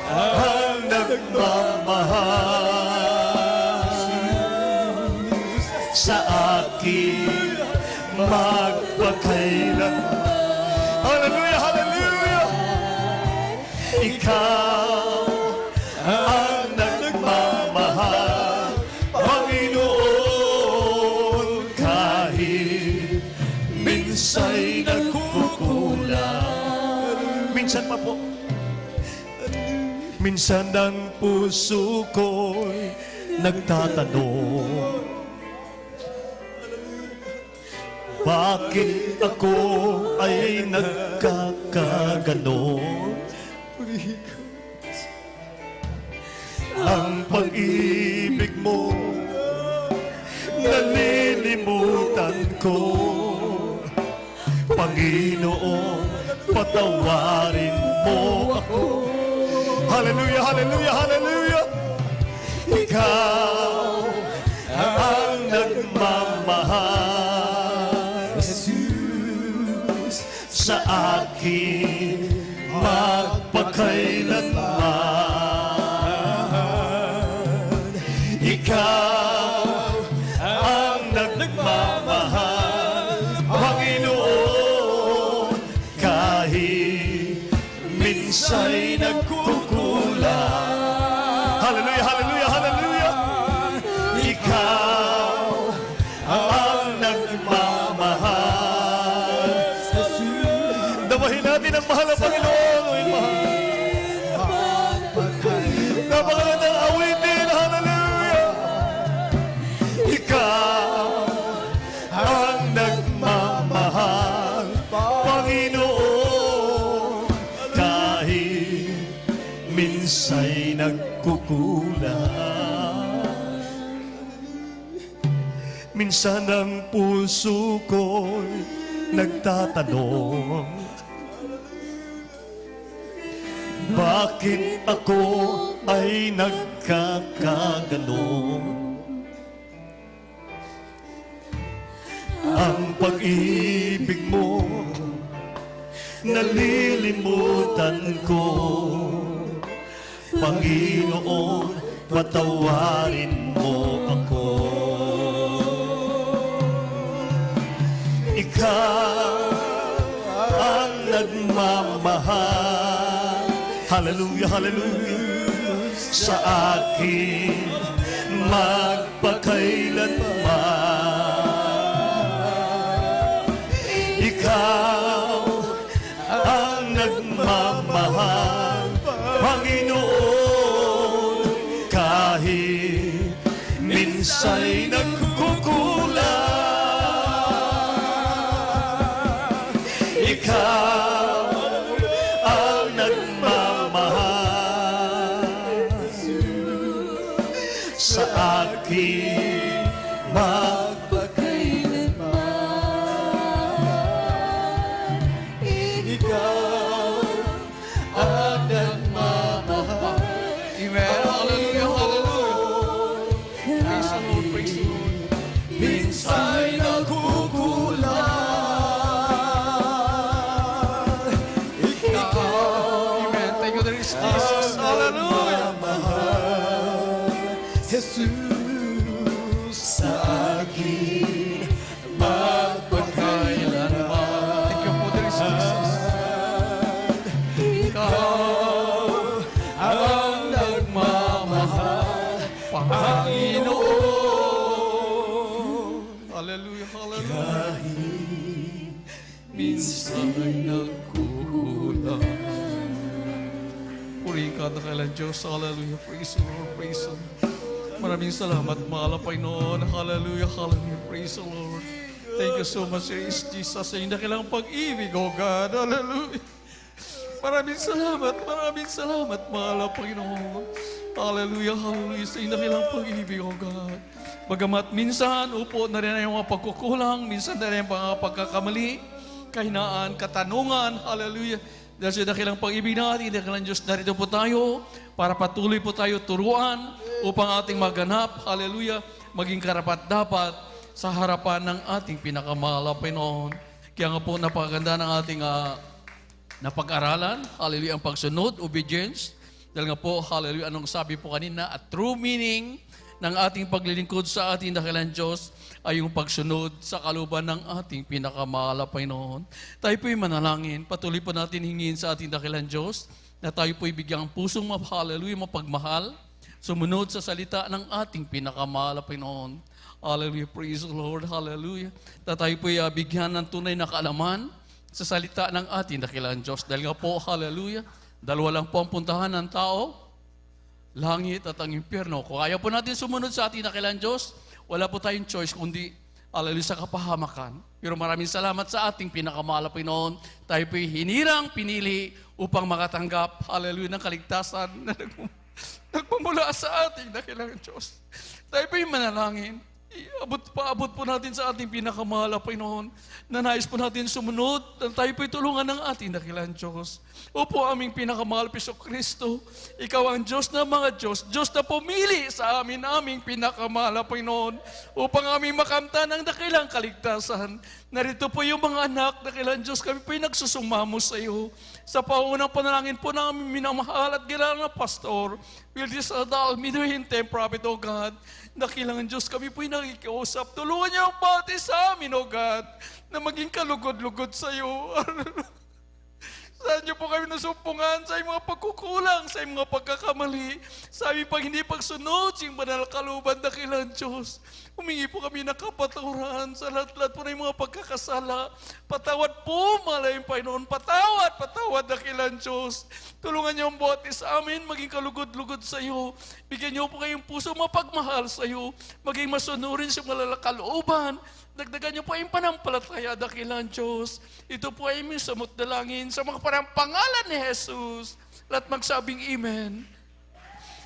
ang nagmamahal sa akin magpakailanman. Hallelujah, hallelujah! Ikaw ang nagmamahal, Panginoon, kahit minsa'y nagkukulang. Minsan pa po, minsan ang puso ko'y nagtatanong, bakit ako ay nagkakaganon? Ang pag-ibig mo nalilimutan ko. Panginoon, patawarin mo ako. Hallelujah, hallelujah, hallelujah! Ikaw ang nagmamahal, Jesus, sa akin magpakailanman. kahit minsa'y nagkukulang. Hallelujah, hallelujah, hallelujah. Ikaw ang nagmamahal. Dabahin natin ang mahal na Panginoon. Uy, mahal. Napakagandang awitin. Hallelujah. Ikaw ang nagmamahal, Panginoon, kahit minsa'y nagkukulang. Minsan ang puso ko'y nagtatanong, bakit ako ay nagkakaganon? Ang pag-ibig mo nalilimutan ko. Panginoon, patawarin mo ako. Ikaw ang nagmamahal, hallelujah, hallelujah, sa akin magpakailanman. Ikaw ang nagmamahal, Panginoon, kahit minsa'y nagkukulang. Ikaw ang nagmamahal, sa akin magpakailanman. Ikaw ang nagmamahal. Amen. Hallelujah, hallelujah. Praise the Lord, praise the Lord. Minsa'y nagkukulang. Amen. Thank you, there is Jesus. Hallelujah. Jesus, sa akin magpakailanman. Thank you po, there is Jesus. Ikaw ang nagmamahal, Panginoon. Hallelujah, hallelujah. Minsan nagkukulang. Purihin ka na kailan Diyos. Hallelujah. Praise the Lord. Praise the Lord. Maraming salamat, mahal na Panginoon. Hallelujah. Hallelujah. Praise the Lord. Thank you so much, Jesus, sa inyong dakilang pag-ibig, oh God. Hallelujah. Maraming salamat, mahal na Panginoon. Hallelujah, hallelujah, sa inyong dakilang pag-ibig, oh God. Bagamat minsan, upo na rin ang mga pagkukulang, minsan na rin ang mga pagkakamali, kahinaan, katanungan, hallelujah. Dahil sa dakilang pag-ibig natin, dakilang Diyos, narito po tayo para patuloy po tayo turuan upang ating maganap, hallelujah, maging karapat-dapat sa harapan ng ating pinakamahal na Panginoon. Kaya nga po, napakaganda ng ating napag-aralan, hallelujah, ang pagsunod, obedience. Dahil nga po, hallelujah, anong sabi po kanina, a true meaning ng ating paglilingkod sa ating dakilang Diyos ay yung pagsunod sa kalooban ng ating pinakamahal na Panginoon. Tayo po'y manalangin, patuloy po natin hingin sa ating dakilang Diyos na tayo po'y bigyang pusong hallelujah, mapagmahal, sumunod sa salita ng ating pinakamahal na Panginoon. Hallelujah, praise the Lord, hallelujah. Na tayo po'y bigyan ng tunay na kaalaman sa salita ng ating dakilang Diyos. Dahil nga po, hallelujah, dalawa lang po ang puntahan ng tao, langit at ang impyerno. Kung ayaw po natin sumunod sa ating dakilang Diyos, wala po tayong choice kundi hallelujah sa kapahamakan. Pero maraming salamat sa ating pinakamahal na Panginoon. Tayo po'y hinirang, pinili upang makatanggap, hallelujah, ng kaligtasan na nagmumula sa ating dakilang Diyos. Tayo po'y manalangin. Paabot po natin sa ating pinakamahal na Panginoon na nais po natin sumunod at tayo po'y tulungan ng ating dakilang Diyos. Opo, aming pinakamahal Piso Kristo, Ikaw ang Diyos ng mga Diyos, Diyos na pumili sa amin, aming pinakamahal na Panginoon, upang aming makamtan ang dakilang kaligtasan. Narito po yung mga anak, dakilang Diyos, kami po'y nagsusumamo sa iyo. Sa paunang panalangin po ng aming minamahal at gilang na pastor, Wildes Adal, Minuhinte, Prophet, O God, dakilang Diyos, kami po'y nakikiusap. Tulungan niyo ang pati sa amin, O God, na maging kalugod-lugod sa iyo. pinasumpungan sa iyong mga pagkukulang, sa iyong mga pagkakamali, sa aming pag hindi pagsunod sa iyong banal kaluban, dakilang Diyos. Humingi po kami ng kapatawaran sa lahat-lahat po ng mga pagkakasala. Patawad po, malayong Panginoon. Patawad, dakilang Diyos. Tulungan niyo ang bawat isa amin, maging kalugod-lugod sa iyo. Bigyan niyo po kayong puso mapagmahal sa iyo. Maging masunurin sa mga kalooban. Dagdagan niyo po ang panampalataya, dakilang Diyos. Ito po ay aming samot dalangin sa mga parang pangalan ni Jesus. Lahat magsabing Amen.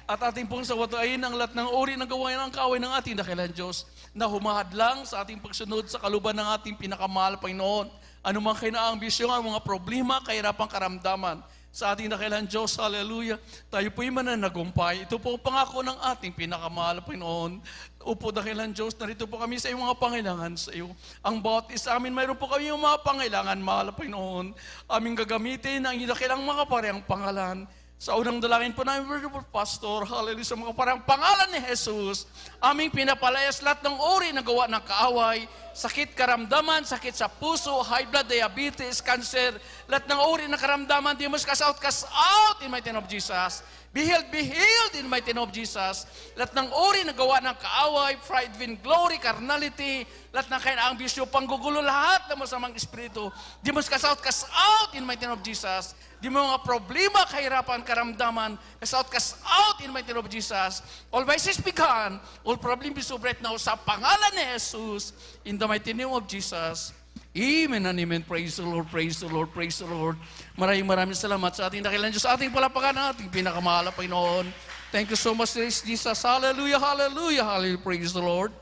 At ating pong sawatayin ang lahat ng uri ng gawain ng kaaway ng ating dakilang Diyos na humahadlang sa ating pagsunod sa kaluban ng ating pinakamahal Panginoon. Ano man kinaang bisyo, ang mga problema, kahirapang karamdaman sa ating dakilang Diyos. Hallelujah. Tayo po'y mananagumpay. Ito po ang pangako ng ating pinakamahal Panginoon. Upo, dakilang Diyos, narito po kami sa iyong mga pangailangan sa iyo. Ang bawat isa amin, mayroon po kami yung mga pangailangan, mahal Panginoon. Aming gagamitin ang iyong dakilang mga parehang pangalan. Sa unang dalangin po namin, Venerable Pastor, hallelujah, sa mga parang pangalan ni Jesus, aming pinapalayas lahat ng uri na gawa ng kaaway, sakit karamdaman, sakit sa puso, high blood, diabetes, cancer, lahat ng uri ng karamdaman, demons, cast out in mighty name of Jesus. Be healed in mighty name of Jesus. Lahat ng uri na gawa ng kaaway, pride, vain glory, carnality, lahat ng kainaang bisyo, panggugulo, lahat ng masamang espiritu, demons, cast out in mighty name of Jesus. Di mo mga problema, kahirapan, karamdaman, cast out in mighty name of Jesus. All vices be gone, all problems be solved right now sa pangalan ni Jesus, in the mighty name of Jesus. Amen and amen. Praise the Lord, praise the Lord, praise the Lord. Maraming salamat sa ating dakilang Diyos, sa ating palapakan, ating pinakamahal na Panginoon. Thank you so much, Jesus. Hallelujah, hallelujah, hallelujah. Praise the Lord.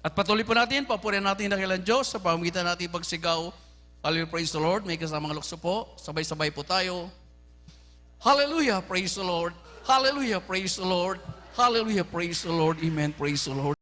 At patuloy po natin, papurihan natin dakilang Diyos sa pamamagitan natin pagsigaw. Hallelujah, praise the Lord. May kasamang lukso po. Sabay-sabay po tayo. Hallelujah, praise the Lord. Hallelujah, praise the Lord. Hallelujah, praise the Lord. Amen, praise the Lord.